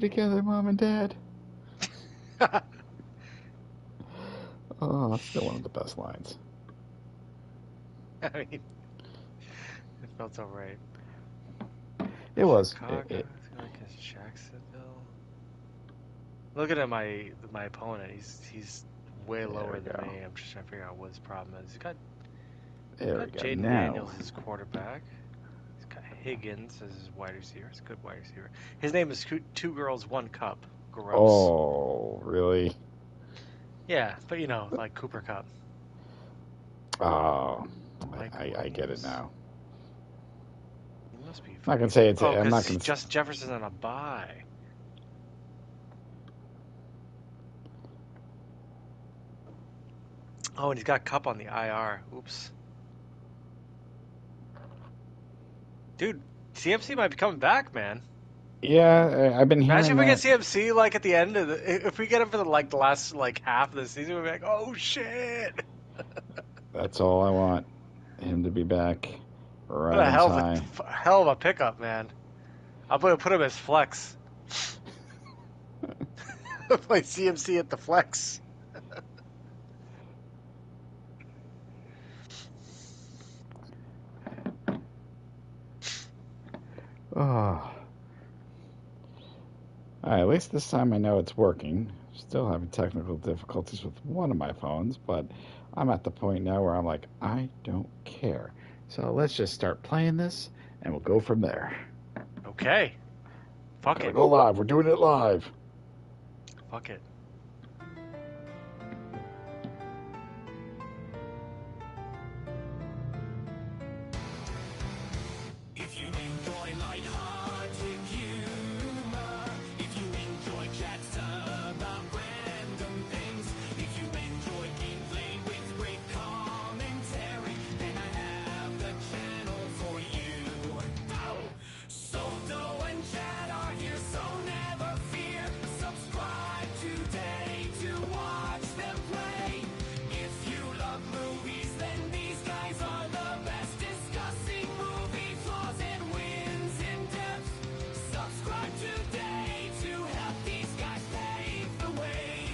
together, Mom and Dad. Oh, still one of the best lines. I mean, it felt all right. It was. Chicago, against Jacksonville. Looking at my opponent, he's way There lower we than go. me. I'm just trying to figure out what his problem is. There we Got go. Jaden Now, Daniels as his quarterback. He's got Higgins as his wide receiver. It's a good wide receiver. His name is Two Girls One Cup. Gross. oh, really? Yeah, but you know, like Cooper Cup. Oh, Mike I get it Williams. now. He must be I'm not gonna fucking. say it's. Oh, I'm not because gonna. Justin Jefferson's on a bye. Oh, and he's got Cup on the IR. Oops. Dude, CMC might be coming back, man. Yeah, I've been Imagine hearing if we get that. CMC like at the end of if we get him for the last like half of the season, we'll be like, oh shit! That's all I want. Him to be back What right a in time. hell of a pickup, man. I'm gonna put him as flex. Play CMC at the flex. Oh. All right, at least this time I know it's working. Still having technical difficulties with one of my phones, but I'm at the point now where I'm like, I don't care. So let's just start playing this and we'll go from there. Okay, fuck Gotta it, go live. We're doing it live. fuck it. If you enjoy light-hearted humor, if you enjoy chats about random things, if you enjoy gameplay with great commentary, then I have the channel for you. Oh, Soto and Chad are here, so never fear. Subscribe today to watch them play. If you love movies, then these guys are the best, discussing movie flaws and wins in depth. Subscribe today to help these guys pave the way.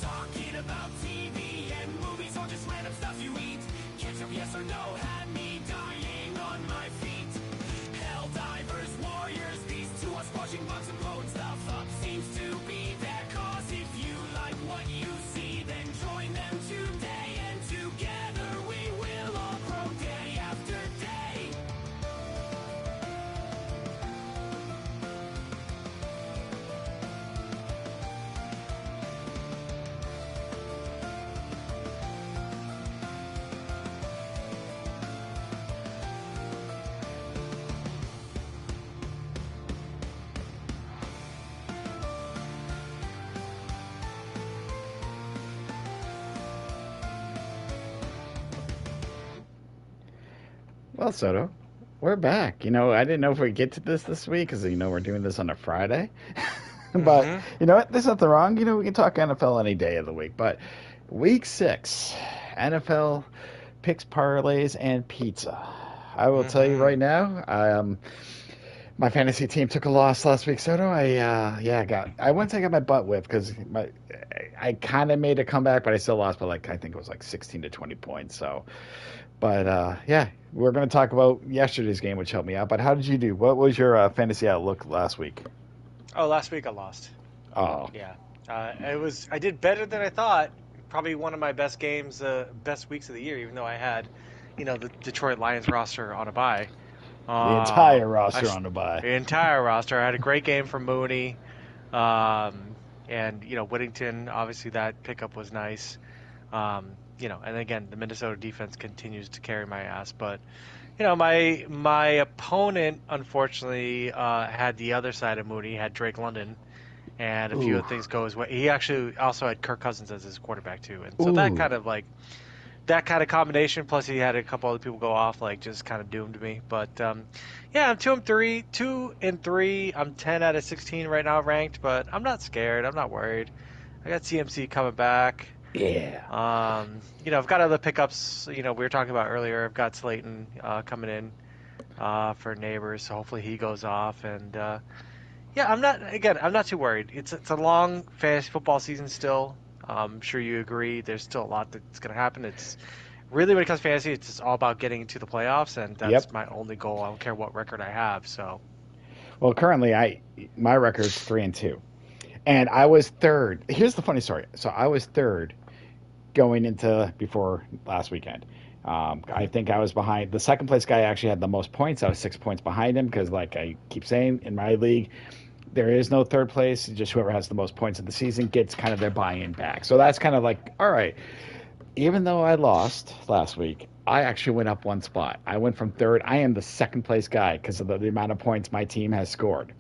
Talking about TV and movies or just random stuff you eat. Catch up, yes or no, had me dying on my feet. Helldivers, warriors, these two are squashing bugs and blowing stuff up. Seems to be their cause. If you like what you see, then join them today, and together we will all grow day after day. Well, Soto, we're back. I didn't know if we'd get to this week because, we're doing this on a Friday. But Mm-hmm. you know what? There's nothing wrong. We can talk NFL any day of the week. But week 6, NFL picks, parlays, and pizza. I will tell you Mm-hmm. right now, my fantasy team took a loss last week. Soto, I once I got my butt whipped because I kind of made a comeback, but I still lost by I think it was like 16 to 20 points. So, but yeah, we're going to talk about yesterday's game, which helped me out. But how did you do? What was your fantasy outlook last week? Oh, last week I lost. Oh, Yeah. I did better than I thought. Probably one of my best games, best weeks of the year, even though I had, the Detroit Lions roster on a bye. the entire I roster on the bye. the entire roster. I had a great game from Mooney, and Whittington. Obviously, that pickup was nice. And again, the Minnesota defense continues to carry my ass. But my opponent unfortunately had the other side of Mooney. He had Drake London, and a few Ooh, other things go his way. He actually also had Kirk Cousins as his quarterback too, and so ooh. that kind of combination. Plus, he had a couple other people go off, like just kind of doomed me. But yeah, I'm 2-3, 2-3. I'm 10 out of 16 right now ranked, but I'm not scared. I'm not worried. I got CMC coming back. Yeah. I've got other pickups. We were talking about earlier. I've got Slayton coming in for neighbors, so hopefully he goes off. And yeah, I'm not too worried. It's a long fantasy football season still. I'm sure you agree. There's still a lot that's going to happen. It's really when it comes to fantasy, it's just all about getting into the playoffs, and that's Yep. my only goal. I don't care what record I have. So, Well, currently, my record's 3-2, and I was third. Here's the funny story. So I was third going into before last weekend. I mhm. think I was behind the second place guy. Actually had the most points. I was 6 points behind him because, like I keep saying, in my league, there is no third place. Just whoever has the most points of the season gets kind of their buy-in back. So that's kind of like, all right. Even though I lost last week, I actually went up one spot. I went from third. I am the second place guy because of the amount of points my team has scored.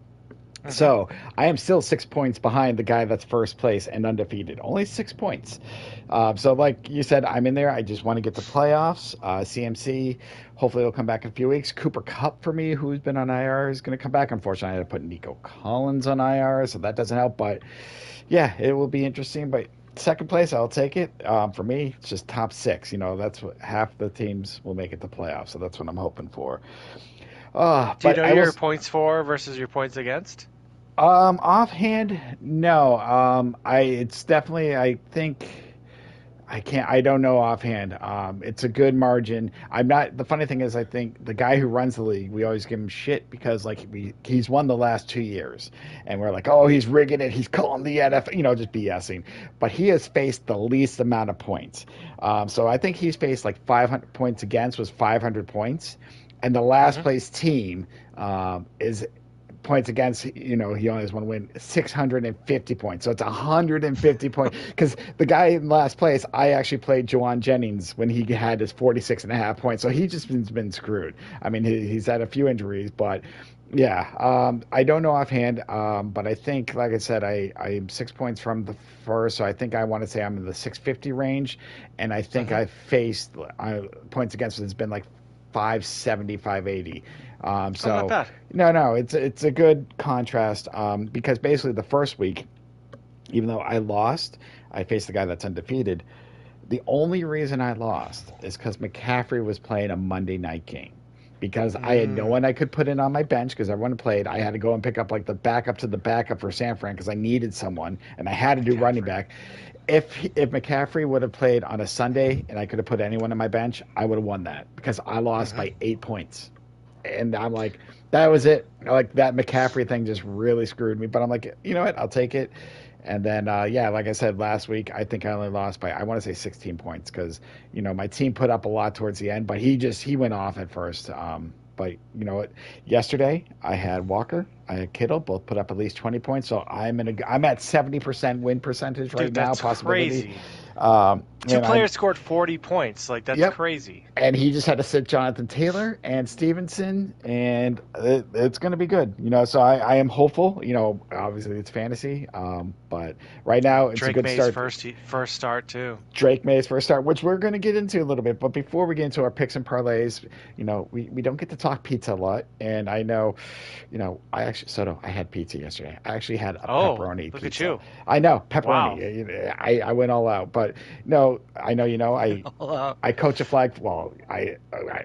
Mhm. So I am still 6 points behind the guy that's first place and undefeated. Only 6 points. So, like you said, I'm in there. I just want to get the playoffs. CMC, hopefully, he'll come back in a few weeks. Cooper Cup for me, who's been on IR, is going to come back. Unfortunately, I had to put Nico Collins on IR, so that doesn't help. But yeah, it will be interesting. But second place, I'll take it. For me, it's just top six. That's what half the teams will make it to playoffs. So that's what I'm hoping for. Do you But know I will. your points for versus your points against? Offhand, no. It's definitely. I think I can't. I don't know offhand. It's a good margin. I'm not. The funny thing is, I think the guy who runs the league, we always give him shit because like he's won the last 2 years, and we're like, oh, he's rigging it. He's calling the NFL, just BSing. But he has faced the least amount of points. So I think he's faced like 500 points against was 500 points, and the last Hmm. place team is points against, he only has one win, 650 points. So it's 150 points. Because the guy in last place, I actually played Jawan Jennings when he had his 46 and a half points. So he just been screwed. I mean, he's had a few injuries, but yeah, I don't know offhand, but I think, like I said, I'm 6 points from the first, so I think I want to say I'm in the 650 range, and I think Hmm. I've faced points against it has been like 570, 580. Oh, not So bad. no, it's a good contrast because basically the first week, even though I lost, I faced the guy that's undefeated. The only reason I lost is because McCaffrey was playing a Monday night game. Because I had no one Mm. I could put in on my bench because everyone played. I had to go and pick up like the backup to the backup for San Fran because I needed someone and I had to do running McCaffrey. back. If McCaffrey would have played on a Sunday and I could have put anyone on my bench, I would have won that because I lost Hmm. by 8 points. And I'm like, that was it. Like that McCaffrey thing just really screwed me. But I'm like, you know what? I'll take it. And then, yeah, like I said last week, I think I only lost by I want to say 16 points because my team put up a lot towards the end, but he went off at first. But you know what? Yesterday I had Walker, I had Kittle, both put up at least 20 points. So I'm at 70% win percentage right Dude, now, that's possibility. crazy. Two And I players scored 40 points. Like, that's Yep, crazy. and he just had to sit Jonathan Taylor and Stevenson, and it's going to be good. So I am hopeful. Obviously it's fantasy, but right now it's a Drake good May's start. first start, too. Drake May's first start, which we're going to get into a little bit. But before we get into our picks and parlays, we don't get to talk pizza a lot. And I know, I actually, Soto, I had pizza yesterday. I actually had a Oh, pepperoni look at pizza. you. I know, Wow. pepperoni. I went all out. But no, I know, I coach a flag. Well, it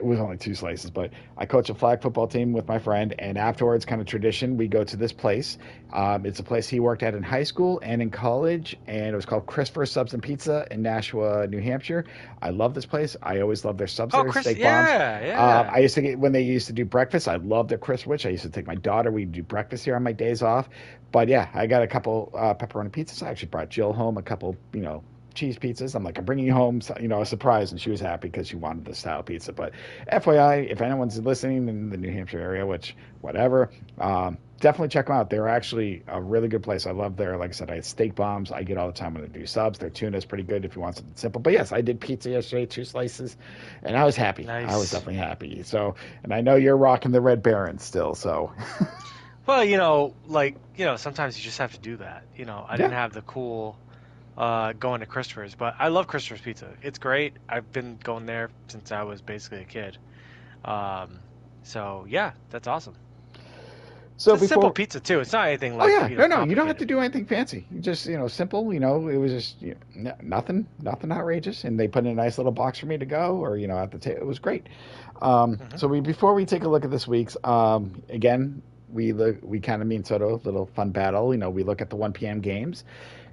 was only two slices, but I coach a flag football team with my friend, and afterwards, kind of tradition, we go to this place. It's a place he worked at in high school and in college, and it was called Christopher Subs and Pizza in Nashua, New Hampshire. I love this place. I always love their subs Oh, there, Chris. steak bombs. Yeah, yeah. I used to get when they used to do breakfast. I loved their Chris Witch. I used to take my daughter. We'd do breakfast here on my days off. But yeah, I got a couple pepperoni pizzas. I actually brought Jill home a couple, cheese pizzas. I'm like, I'm bringing you home, a surprise, and she was happy because she wanted the style pizza. But FYI, if anyone's listening in the New Hampshire area, which whatever, definitely check them out. They're actually a really good place. I love their, like I said, I had steak bombs. I get all the time when I do subs. Their tuna is pretty good if you want something simple. But yes, I did pizza yesterday, 2 slices, and I was happy. I was Nice. definitely happy. So, and I know you're rocking the Red Baron still. So, Well, sometimes you just have to do that. I didn't yeah. have the cool going to Christopher's, but I love Christopher's Pizza. It's great. I've been going there since I was basically a kid. Um, so yeah, that's awesome. So It's a simple before, pizza too. It's not anything oh like yeah, no, you don't have to complicated. do anything fancy. You just simple. It was just nothing outrageous, and they put in a nice little box for me to go, or at the table. It was great. Hmm. So before we take a look at this week's, again, we kind of mean Soto, little fun battle. We look at the 1 p.m. games,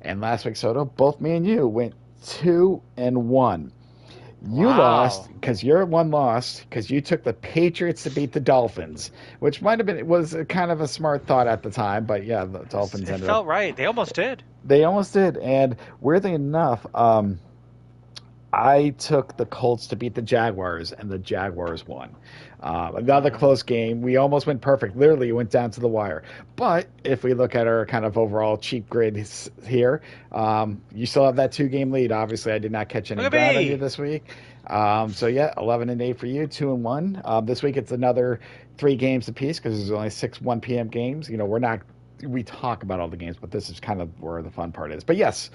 and last week Soto, both me and you went 2-1. You lost Wow. because your one lost because you took the Patriots to beat the Dolphins, which might have been, it was a kind of a smart thought at the time, but yeah, the Dolphins It ended up, felt right. They almost did. they almost did. And weirdly enough, I took the Colts to beat the Jaguars, and the Jaguars won. Another Mm. close game. We almost went perfect. Literally, it went down to the wire. But if we look at our kind of overall cheap grid here, you still have that 2 game lead. Obviously, I did not catch any Look at ground on you me. this week. So yeah, 11-8 for you, 2-1. This week it's another 3 games apiece because there's only 6 1 p.m. games. We're not. We talk about all the games, but this is kind of where the fun part is. But yes,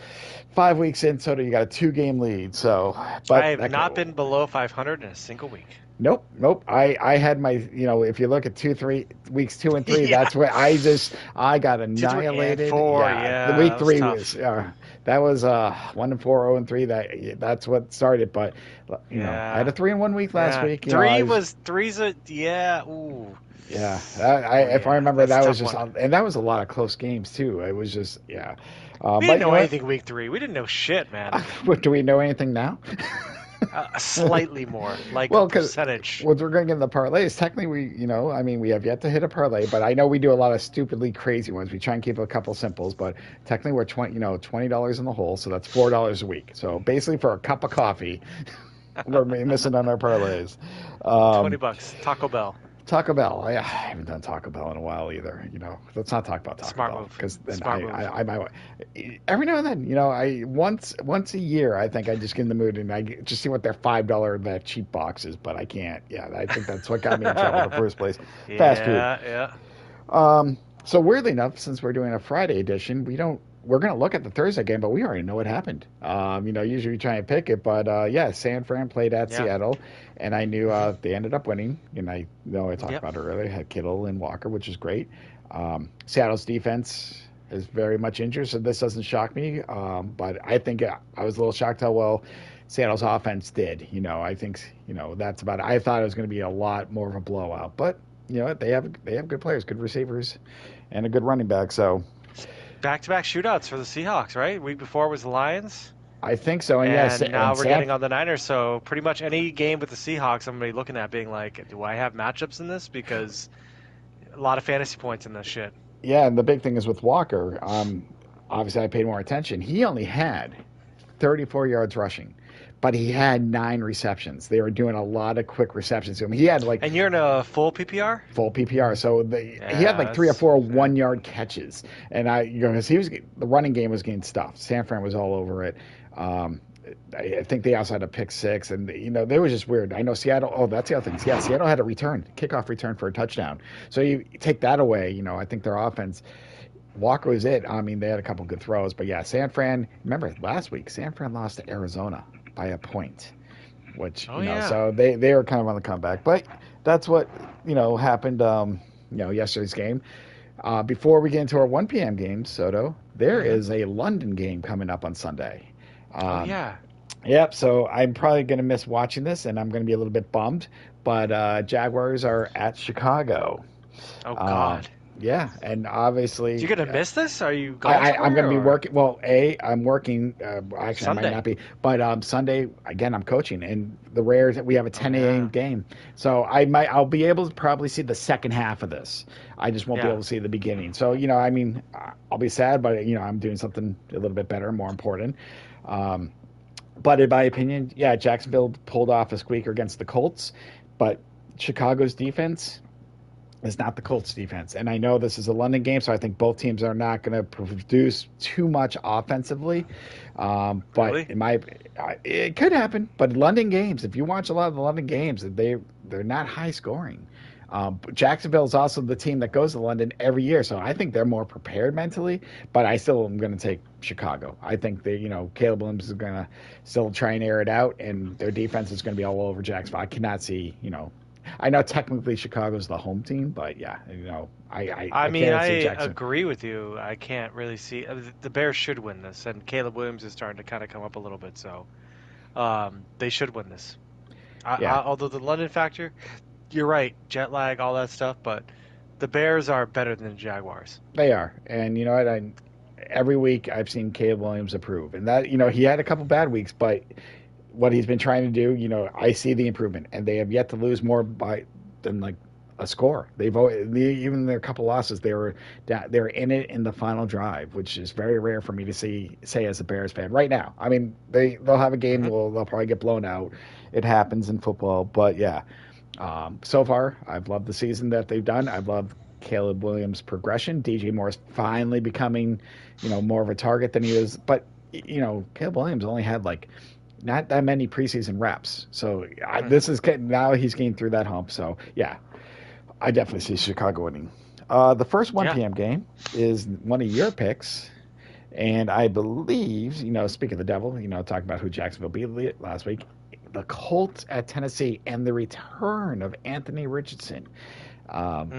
5 weeks in, Soto, you got a 2 game lead. So, I but have that not been below 500 in a single week. nope. I had my if you look at 3 weeks 2 and 3, Yeah. that's where I got 2, 3, and annihilated. 4. Yeah, the Yeah, week that was 3 was tough. that was 1-4, 0-3. That's what started. But I had a Yeah. 3-1 week last Yeah. week. I Three was. was three's a yeah. Ooh. Yeah, Oh if I yeah. remember, That's a that was tough just, one. and that was a lot of close games too. It was just, yeah. We But didn't you know know what? anything week 3. We didn't know shit, man. What do we know anything now? Slightly more, like a Well, because percentage. we're going in the parlays. Technically, I mean, we have yet to hit a parlay, but I know we do a lot of stupidly crazy ones. We try and keep a couple simples, but technically we're $20 in the hole, so that's $4 a week. So basically, for a cup of coffee, we're missing on our parlays. 20 Um, bucks. Taco Bell. Taco Bell. I haven't done Taco Bell in a while either. Let's not talk about Taco Smart Bell move. because then Smart move. I might every now and then. I once a year I think I just get in the mood and just see what their $5 that cheap box is, but I can't. Yeah, I think that's what got me in trouble in the first place. Fast food. Yeah, yeah. So weirdly enough, since we're doing a Friday edition, we're going to look at the Thursday game, but we already know what happened. Usually we try and pick it, but yeah, San Fran played at Yeah. Seattle, and I knew Hmm. they ended up winning. And I know I talked Yep. about it earlier. Had Kittle and Walker, which is great. Seattle's defense is very much injured, so this doesn't shock me. But I think I was a little shocked how well Seattle's offense did. I think that's about it. I thought it was going to be a lot more of a blowout, but they have good players, good receivers, and a good running back. So Back-to-back shootouts for the Seahawks, right? Week before was the Lions, I think so. And yes, and now and we're Sam. getting on the Niners. So pretty much any game with the Seahawks, I'm gonna be looking at being like, do I have matchups in this? Because a lot of fantasy points in this shit. Yeah, and the big thing is with Walker. Obviously, I paid more attention. He only had 34 yards rushing, but he had 9 receptions. They were doing a lot of quick receptions to him. He had like And you're in a full PPR? full PPR, so he had Yeah, like 3 or 4 yeah. 1 yard catches, and because the running game was getting stuffed. San Fran was all over it. Um, I think they also had a pick six, and they were just weird. I know Seattle. Oh, that's the other thing. Yeah, Seattle had a kickoff return for a touchdown. So you take that away. I think their offense. Walker was it. I mean, they had a couple good throws, but yeah, San Fran. Remember last week, San Fran lost to Arizona by a point, which Oh yeah. so they were kind of on the comeback. But that's what happened. Yesterday's game. Before we get into our 1 p.m. games, Soto, there Hmm. is a London game coming up on Sunday. Oh Um, yeah. Yep. So I'm probably going to miss watching this, and I'm going to be a little bit bummed. But Jaguars are at Chicago. Oh Um, God. yeah, and You obviously, gonna miss this? Are you going I'm going somewhere to be or working. Well, I'm working. Actually, I might Sunday? not be. But Sunday again, I'm coaching, and the Rares we have a Oh 10 a.m. yeah. game, so I'll be able to probably see the second half of this. I just won't be Yeah. able to see the beginning. So I mean, I'll be sad, but I'm doing something a little bit better, more important. Um, but in my opinion, yeah, Jacksonville pulled off a squeaker against the Colts, but Chicago's defense is not the Colts defense. And I know this is a London game, so I think both teams are not going to produce too much offensively. But Really? it could happen. But London games, if you watch a lot of the London games, they're not high scoring. Jacksonville is also the team that goes to London every year, so I think they're more prepared mentally. But I still am going to take Chicago. I think Caleb Williams is going to still try and air it out, and their defense is going to be all over Jacksonville. I cannot see I know technically Chicago's the home team, but yeah, I I mean, can't I see Jackson. agree with you. I can't really see the Bears should win this, and Caleb Williams is starting to kind of come up a little bit, so they should win this. Yeah, Although the London factor, you're right, jet lag, all that stuff, but the Bears are better than the Jaguars. they are, and you know what? Every week I've seen Caleb Williams improve, and that he had a couple bad weeks, but what he's been trying to do, I see the improvement, and they have yet to lose more than like a score. Even their couple losses, they were in it in the final drive, which is very rare for me to say as a Bears fan right now. I mean, they'll have a game, Hmm. they'll probably get blown out. It happens in football, but yeah. So far, I've loved the season that they've done. I've loved Caleb Williams' progression. DJ Moore's finally becoming, more of a target than he was. But Caleb Williams only had like not that many preseason reps. So this is now he's getting through that hump. So yeah, I definitely see Chicago winning. The first Yeah. 1 p.m. game is one of your picks. And I believe, speaking of the devil, talking about who Jacksonville beat last week, the Colts at Tennessee and the return of Anthony Richardson. Um,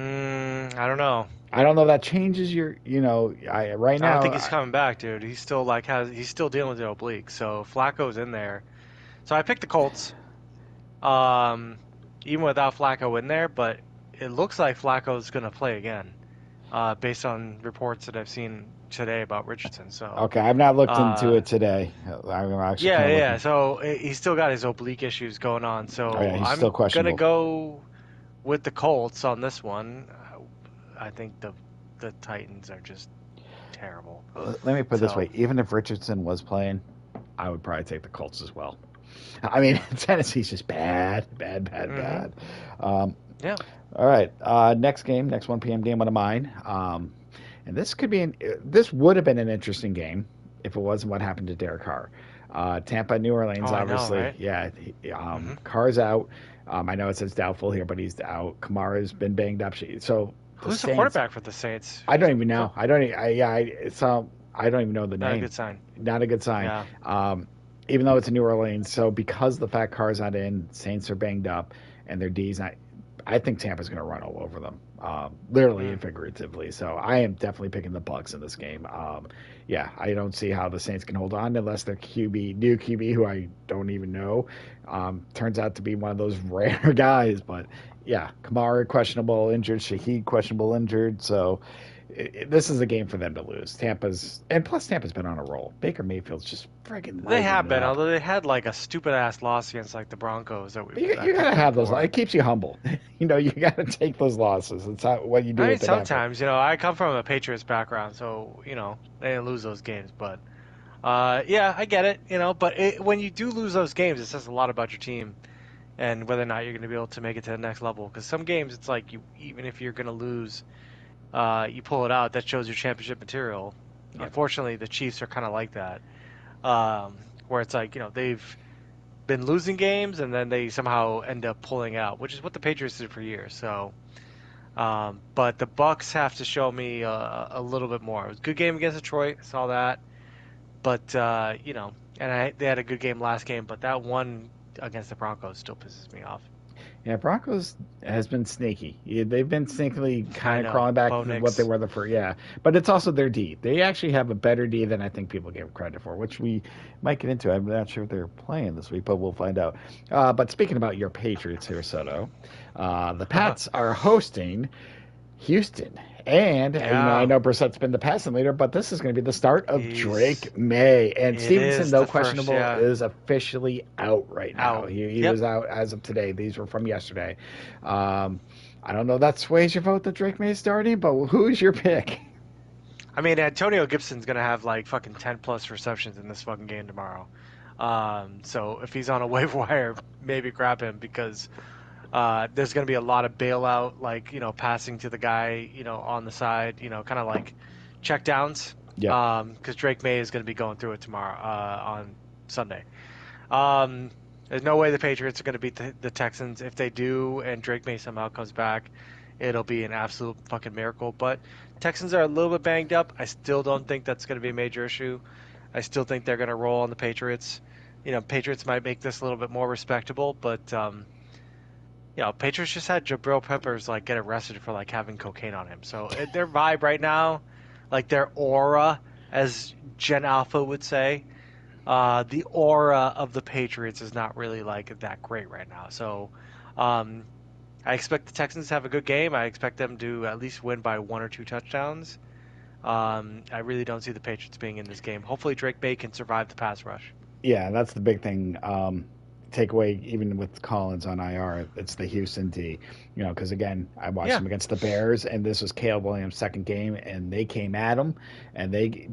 I don't know. I don't know if that changes right I don't now. think he's coming back, dude. He's still he's still dealing with the oblique. So Flacco's in there. So I picked the Colts. Um, even without Flacco in there, but it looks like Flacco's gonna play again, based on reports that I've seen today about Richardson. So, Okay, I've not looked into uh, it today. I'm actually yeah, kind of yeah. looking. So he's still got his oblique issues going on. Oh yeah, So he's still I'm gonna questionable. go with the Colts on this one. I think the Titans are just terrible. Let me put it this So way: even if Richardson was playing, I would probably take the Colts as well. I mean, Tennessee's just bad, bad, bad, hmm bad. Um, yeah. all right, next 1 p.m. game, one of mine. And this would have been an interesting game if it wasn't what happened to Derek Carr. Tampa, New Orleans, Oh, I know, obviously. right? Yeah, hmm Carr's out. I know it says doubtful here, but he's out. Kamara's been banged up. So the Who's the Saints, quarterback for the Saints? I don't even know. I don't. I don't even know the Not a name. good sign. Not a good sign. Yeah. Even though it's a New Orleans, so because the fact Carr's not in, Saints are banged up, and their D's not. I think Tampa's going to run all over them, literally and Mm. figuratively. So I am definitely picking the Bucks in this game. Yeah, I don't see how the Saints can hold on unless their new QB, who I don't even know, turns out to be one of those rare guys. But yeah, Kamara questionable, injured. Shaheed questionable, injured. So this is a game for them to lose. Tampa's been on a roll. Baker Mayfield's just friggin' They lighting have it been, up. although they had like a stupid ass loss against like the Broncos that But you I gotta picked them have those. for. It keeps you humble. You gotta take those losses. It's how, what you do I mean, with an effort. sometimes, I come from a Patriots background, so, they didn't lose those games, but yeah, I get it, but when you do lose those games, it says a lot about your team and whether or not you're going to be able to make it to the next level. Because some games, it's like even if you're going to lose, you pull it out, that shows your championship material. Yep. Unfortunately, the Chiefs are kind of like that, where it's like, they've been losing games and then they somehow end up pulling out, which is what the Patriots did for years. So, but the Bucks have to show me a little bit more. It was a good game against Detroit, I saw that, but and they had a good game last game, but that one against the Broncos still pisses me off. Yeah, Broncos has been sneaky. Yeah, they've been sneakily I kind of know, crawling back Bo to what they Nix. were the first. Yeah, but it's also their D. They actually have a better D than I think people give credit for, which we might get into. I'm not sure if they're playing this week, but we'll find out. But speaking about your Patriots here, Soto, the Pats are hosting Houston. And, I Yeah, know Brissett's been the passing leader, but this is going to be the start of he's Drake May. And it Stevenson, is though the first, questionable, yeah, is officially out right now. out. He Yep. was out as of today. These were from yesterday. Um, I don't know if that sways your vote that Drake May is starting, but who's your pick? I mean, Antonio Gibson's gonna have like fucking 10 plus receptions in this fucking game tomorrow. So if he's on a waiver wire, maybe grab him because there's going to be a lot of bailout, like, passing to the guy, on the side, kind of like check downs. Yep. Because Drake May is going to be going through it tomorrow, on Sunday. Um, there's no way the Patriots are going to beat the Texans. If they do and Drake May somehow comes back, it'll be an absolute fucking miracle. But Texans are a little bit banged up. I still don't think that's going to be a major issue. I still think they're going to roll on the Patriots. Patriots might make this a little bit more respectable, but Patriots just had Jabril Peppers like get arrested for like having cocaine on him. So their vibe right now, like their aura, as Gen Alpha would say, the aura of the Patriots is not really like that great right now. So, um, I expect the Texans to have a good game. I expect them to at least win by 1 or 2 touchdowns. I really don't see the Patriots being in this game. Hopefully, Drake May can survive the pass rush. Yeah, that's the big thing. Takeaway, even with Collins on IR, it's the Houston D. Because again, I watched Yeah, them against the Bears, and this was Caleb Williams' second game, and they came at him,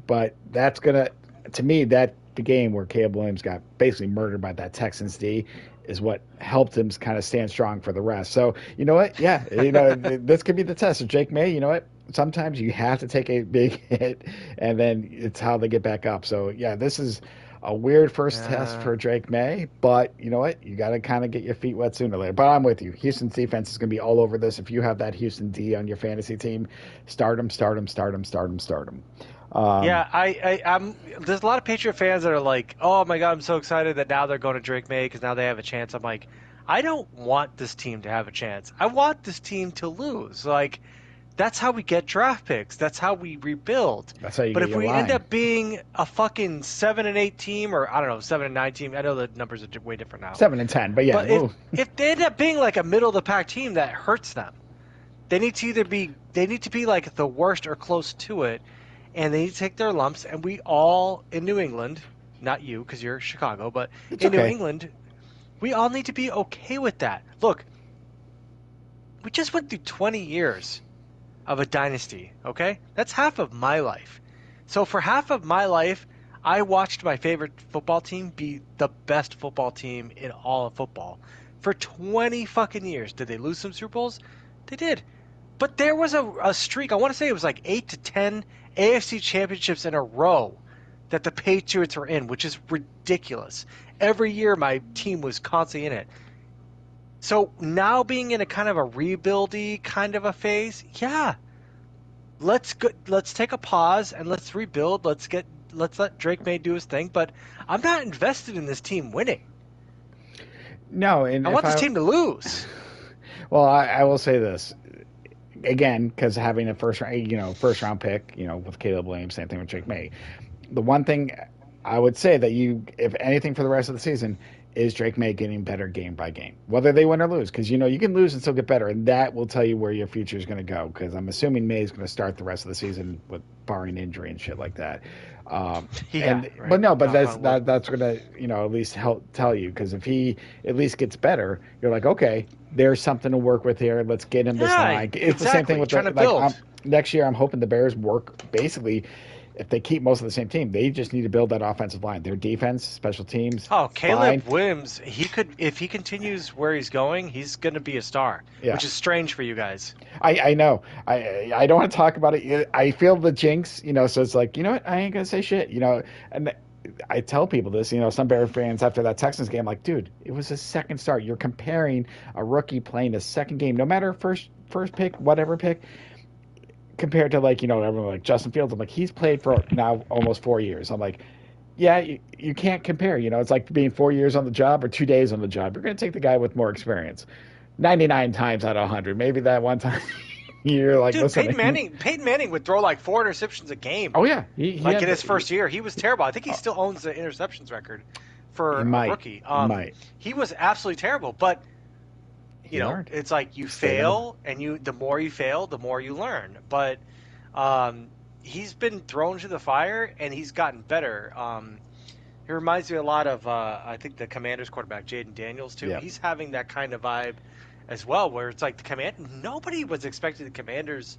but that's gonna, to me, that the game where Caleb Williams got basically murdered by that Texans D is what helped him kind of stand strong for the rest. So you know what? Yeah, this could be the test of Jake May. You know what? Sometimes you have to take a big hit, and then it's how they get back up. So yeah, this is a weird first test uh, for Drake May, but you know what? You got to kind of get your feet wet sooner or later. But I'm with you. Houston's defense is going to be all over this. If you have that Houston D on your fantasy team, start him, start him, start him, start him, start him. yeah. I'm. There's a lot of Patriot fans that are like, "Oh my God, I'm so excited that now they're going to Drake May because now they have a chance." I'm like, I don't want this team to have a chance. I want this team to lose. Like, that's how we get draft picks. That's how we rebuild. That's how you But get if your we end line. up being a fucking 7-8 team, or I don't know, 7-9 team, I know the numbers are way different now. 7-10, but yeah, But if they end up being like a middle of the pack team, that hurts them. They need to be like the worst or close to it, and they need to take their lumps. And we all in New England, not you because you're Chicago, but it's in New okay. England, we all need to be okay with that. Look, we just went through 20 years of a dynasty, okay? That's half of my life. So for half of my life, I watched my favorite football team be the best football team in all of football for 20 fucking years. Did they lose some Super Bowls? They did. But there was a streak, I want to say it was like 8 to 10 AFC championships in a row that the Patriots were in, which is ridiculous. Every year my team was constantly in it. So now being in a kind of a rebuildy kind of a phase, yeah, let's take a pause and let's rebuild. Let's let Drake May do his thing. But I'm not invested in this team winning. No, and I if want this I, team to lose. well, I will say this again because having a first round pick, with Caleb Williams, same thing with Drake May. The one thing I would say that if anything for the rest of the season, is Drake May getting better game by game, whether they win or lose, because you can lose and still get better, and that will tell you where your future is going to go. Because I'm assuming May is going to start the rest of the season with barring injury and shit like that. Yeah, But right. no, but Knock on wood. that's going to at least help tell you, because if he at least gets better, you're like, okay, there's something to work with here. Let's get him this Yeah, line. It's the same thing exactly. with Trying to I'm, build. next year. I'm hoping the Bears work basically. If they keep most of the same team, they just need to build that offensive line. Their defense, special teams, Oh, fine. Caleb Williams, he could if he continues where he's going, he's going to be a star, Yeah, which is strange for you guys. I know. I don't want to talk about it. I feel the jinx, so it's like, what? I ain't gonna say shit, And I tell people this, some Bear fans after that Texans game, like, dude, it was a second start. You're comparing a rookie playing a second game, no matter first pick, whatever pick, compared to everyone like Justin Fields. I'm like, he's played for now almost 4 years. I'm like, yeah, you can't compare. It's like being 4 years on the job or 2 days on the job. You're going to take the guy with more experience. 99 times out of 100. Maybe that one time you're like, Dude, listen. Peyton Manning would throw like 4 interceptions a game. Oh yeah, he Like had in his the, first year, he was terrible. I think he still owns the interceptions record he for a might rookie. he might He was absolutely terrible. But he learned. it's like you Stayed in the fail, and the more you fail, the more you learn. But he's been thrown to the fire, and he's gotten better. He reminds me a lot of I think the Commanders quarterback Jaden Daniels too. yeah He's having that kind of vibe as well, where it's like nobody was expecting the Commanders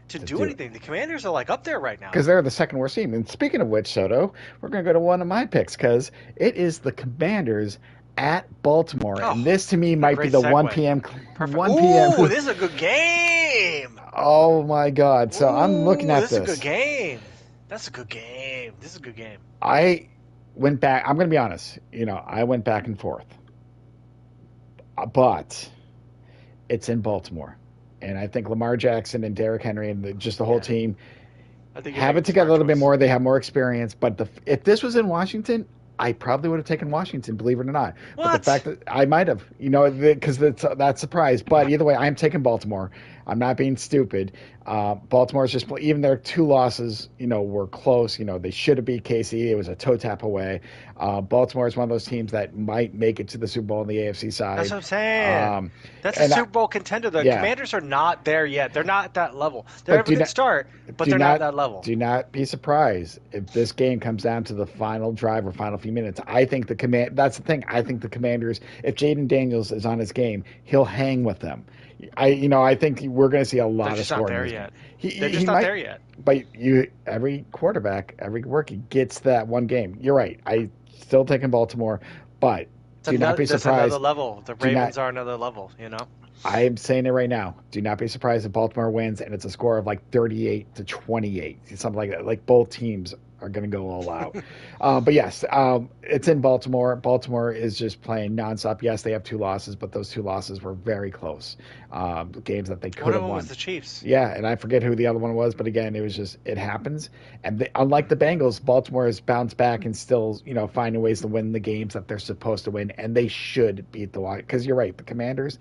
to to do do it anything. The Commanders are like up there right now. because they're the second worst team. And speaking of which, Soto, we're going to go to one of my picks because it is the Commanders at Baltimore, and Oh, this to me what a might be great the segue. 1 p.m. Perfect. 1 p.m. Ooh, this is a good game. Oh my God! So I'm looking Ooh, at this is a good this. game. That's a good game. This is a good game. I went back. I'm going to be honest. I went back and forth, but it's in Baltimore, and I think Lamar Jackson and Derrick Henry and just the whole Yeah, team I think you're have making it a together smart a little bit choice. more. They have more experience. But if this was in Washington, I probably would have taken Washington, believe it or not. But the What? fact that I might have, because that's surprise. But either way, I am taking Baltimore. I'm not being stupid. Baltimore's just even their 2 losses, were close. They should have beat KC. It was a toe tap away. Baltimore is one of those teams that might make it to the Super Bowl on the AFC That's side. what I'm saying. Um, That's a and I, Super Bowl contender. The yeah, Commanders are not there yet. They're not at that level. They but have a good start, but they're not at that level. do not be surprised if this game comes down to the final drive or final few minutes. I think that's the thing. I think the Commanders, if Jaden Daniels is on his game, he'll hang with them. I think we're going to see a lot They're of just not scoring. there yet. They're He just not might, there yet. but every quarterback, every rookie gets that one game. You're right. I still taking Baltimore, but do not be That's surprised. another level. The Ravens are another level, I am saying it right now. Do not be surprised if Baltimore wins and it's a score of like 38-28, something like that. Like both teams are going to go all out. But yes, it's in Baltimore. Baltimore is just playing nonstop. Yes, they have 2 losses, but those 2 losses were very close. Games that they could One have of them won. was the Chiefs. Yeah, and I forget who the other one was, but again, it happens. And unlike the Bengals, Baltimore has bounced back and still, finding ways to win the games that they're supposed to win, and they should beat the Washington. Because you're right, the Commanders,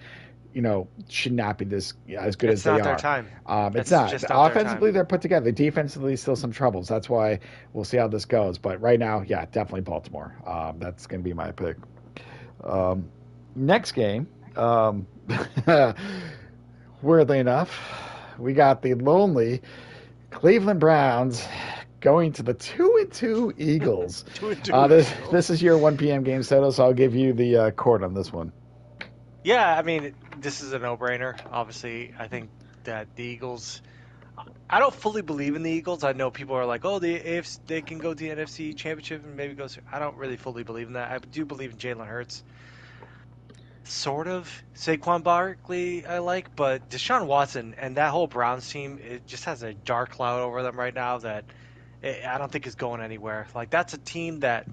should not be this as good as they are. It's not their time. It's not. Just not their Offensively, time. they're put together. Defensively, still some troubles. That's why we'll see how this goes. But right now, yeah, definitely Baltimore. That's going to be my pick. Next game, weirdly enough, we got the lonely Cleveland Browns going to the 2-2 Eagles. 2-2. This is your 1 p.m. game, Soto, so I'll give you the court on this one. Yeah, I mean, this is a no-brainer. Obviously, I think that the Eagles. I don't fully believe in the Eagles. I know people are like, "Oh, the AFC, they can go to the NFC Championship and maybe go." I don't really fully believe in that. I do believe in Jalen Hurts. Sort of. Saquon Barkley, I like, but Deshaun Watson and that whole Browns team, it just has a dark cloud over them right now that I don't think is going anywhere. Like that's a team that.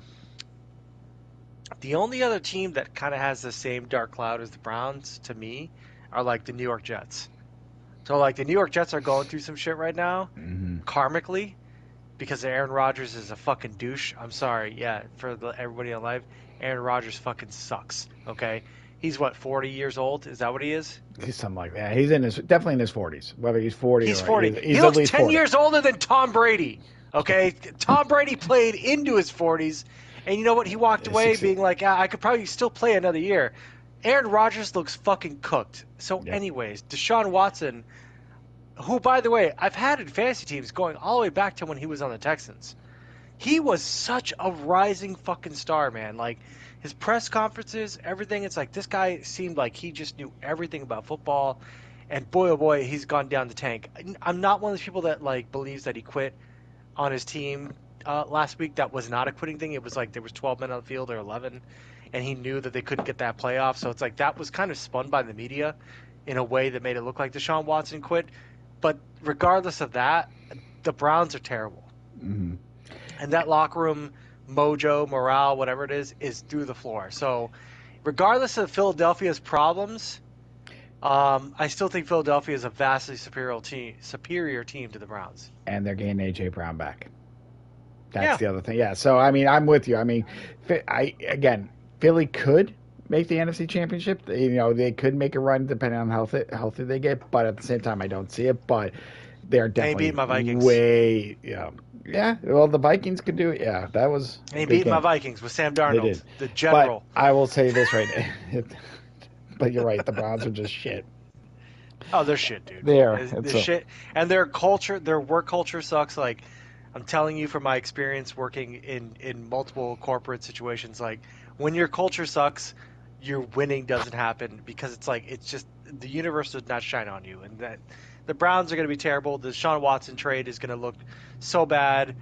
The only other team that kind of has the same dark cloud as the Browns, to me, are like the New York Jets. So like the New York Jets are going through some shit right now, karmically, because Aaron Rodgers is a fucking douche. I'm sorry, yeah, for everybody alive, Aaron Rodgers fucking sucks. Okay, he's what 40 years old? Is that what he is? He's something like that. He's definitely in his 40s. Whether he's 40 He's or 40. He's He at looks least 10 40. years older than Tom Brady. Okay, Tom Brady played into his 40s. And you know what? He walked away being like, I could probably still play another year. Aaron Rodgers looks fucking cooked. So anyways, Deshaun Watson, who, by the way, I've had in fantasy teams going all the way back to when he was on the Texans. He was such a rising fucking star, man. Like, his press conferences, everything, it's like this guy seemed like he just knew everything about football. And boy, oh boy, he's gone down the tank. I'm not one of those people that, like, believes that he quit on his team last week. That was not a quitting thing. It was like there was 12 men on the field or 11, and he knew that they couldn't get that playoff. So it's like that was kind of spun by the media in a way that made it look like Deshaun Watson quit. But regardless of that, the Browns are terrible. Mm-hmm. And that locker room mojo, morale, whatever it is through the floor. So regardless of Philadelphia's problems, I still think Philadelphia is a vastly superior team to the Browns. And they're getting A.J. Brown back. That's the other thing. Yeah, so, I mean, I'm with you. I mean, Philly could make the NFC Championship. They could make a run depending on how healthy they get, but at the same time, I don't see it. But they're definitely beat my Vikings. way, yeah. Well, the Vikings could do it. Yeah, that was. And he beat my Vikings with Sam Darnold, the But general. I will say this right now. But you're right. The Browns are just shit. Oh, they're shit, dude. They're shit, and their work culture sucks. Like, I'm telling you from my experience working in multiple corporate situations, like when your culture sucks, your winning doesn't happen because it's just the universe does not shine on you, and that the Browns are going to be terrible. The Deshaun Watson trade is going to look so bad.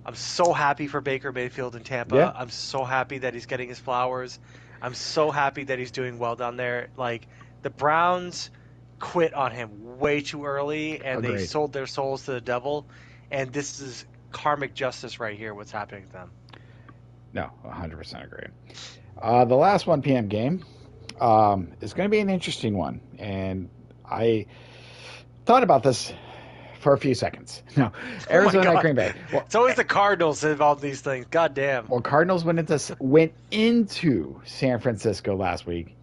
I'm so happy for Baker Mayfield in Tampa. Yeah. I'm so happy that he's getting his flowers. I'm so happy that he's doing well down there. Like, the Browns quit on him way too early, and Agreed. they sold their souls to the devil. And this is karmic justice right here, what's happening to them. No, 100% agree. The last 1 p.m. game is going to be an interesting one. And I thought about this for a few seconds. No, Oh my Arizona God. at Green Bay. Well, It's always the Cardinals involved in these things. God damn. Cardinals went into San Francisco last week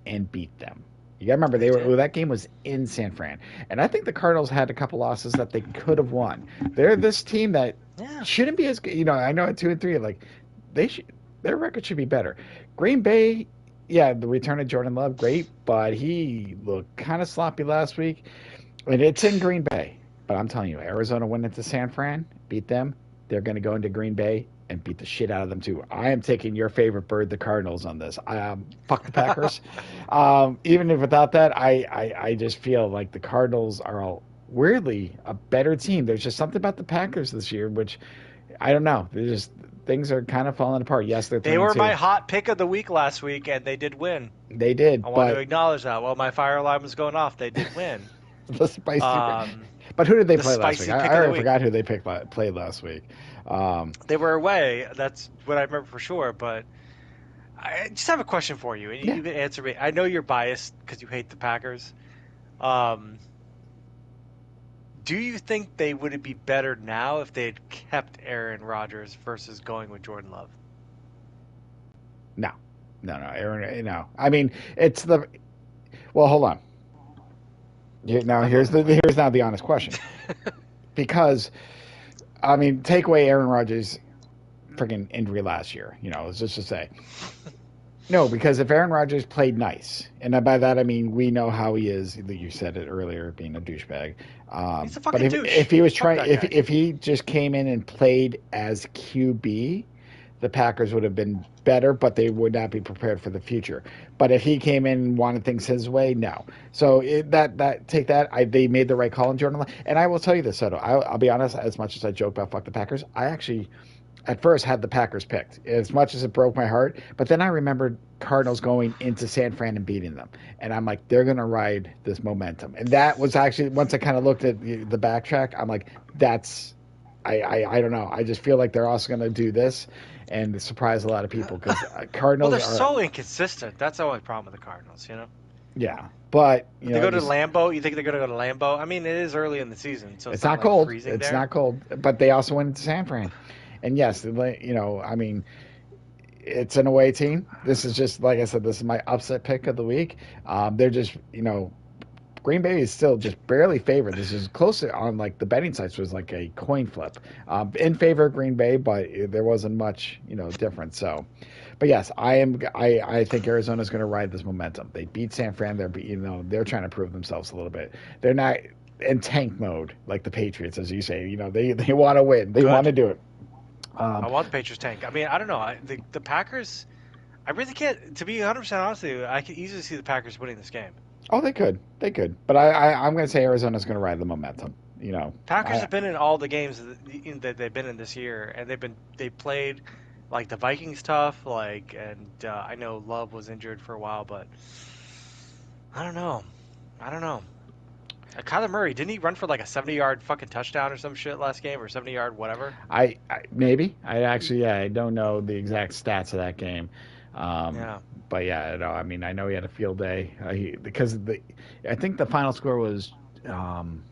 and beat them. You got to remember They did. that game was in San Fran, and I think the Cardinals had a couple losses that they could have won. They're this team that Yeah. shouldn't be as good. I know at 2-3, like they should, their record should be better. Green Bay, yeah, the return of Jordan Love, great, but he looked kind of sloppy last week, and it's in Green Bay. But I'm telling you, Arizona went into San Fran, beat them. They're going to go into Green Bay and beat the shit out of them too. I am taking your favorite bird, the Cardinals, on this. Fuck the Packers. Even if without that, I just feel like the Cardinals are weirdly a better team. There's just something about the Packers this year, which I don't know. They're just things are kind of falling apart. Yes, they're They were 3-2. my hot pick of the week last week, and they did win. They did, I want to but acknowledge that. While my fire alarm was going off, they did win. the spicy. Um, But who did they the play last week? spicy I pick of the already week. forgot who they played last week. They were away. That's what I remember for sure. But I just have a question for you, and Yeah. you can answer me. I know you're biased because you hate the Packers. Um, do you think they would be better now if they had kept Aaron Rodgers versus going with Jordan Love? No, Aaron. No, I mean it's the. Well, hold on. Here's now the honest question, because I mean take away Aaron Rodgers' freaking injury last year. It's just to say. No, because if Aaron Rodgers played nice, and by that I mean we know how he is. You said it earlier, being a douchebag. He's a But fucking if, douche. if he was Fuck trying, that if guy. if he just came in and played as QB, the Packers would have been better, but they would not be prepared for the future. But if he came in and wanted things his way, no. So they made the right call in Jordan Love. And I will tell you this, Soto. I'll be honest. As much as I joke about fuck the Packers, I actually at first had the Packers picked, as much as it broke my heart. But then I remembered Cardinals going into San Fran and beating them, and I'm like, they're gonna ride this momentum. And that was actually once I kind of looked at the backtrack, I'm like, that's. I don't know. I just feel like they're also going to do this and surprise a lot of people because Well, Cardinals they're are so inconsistent. That's the only problem with the Cardinals, yeah. But They go to Lambeau. You think they're going to go to Lambeau? I mean, it is early in the season, so it's not not like cold. freezing It's there. not cold. But they also went into San Fran, and yes, I mean, it's an away team. This is just like I said. This is my upset pick of the week. They're just Green Bay is still just barely favored. This is closer on like the betting sites was like a coin flip in favor of Green Bay, but there wasn't much difference. So, but yes, I think Arizona's going to ride this momentum. They beat San Fran. They're trying to prove themselves a little bit. They're not in tank mode like the Patriots, as you say. They want to win. They Good. want to do it. I want the Patriots tank. I mean, I don't know. The Packers. I really can't. To be 100% honest with you, I can easily see the Packers winning this game. Oh, they could, but I'm going to say Arizona's going to ride the momentum. Packers have been in all the games that they've been in this year, and they played like the Vikings tough. I know Love was injured for a while, but I don't know. Kyler Murray, didn't he run for like a 70-yard fucking touchdown or some shit last game, or 70-yard whatever? Maybe I don't know the exact stats of that game. Yeah. But yeah, I mean, I know he had a field day because I think the final score was 25-24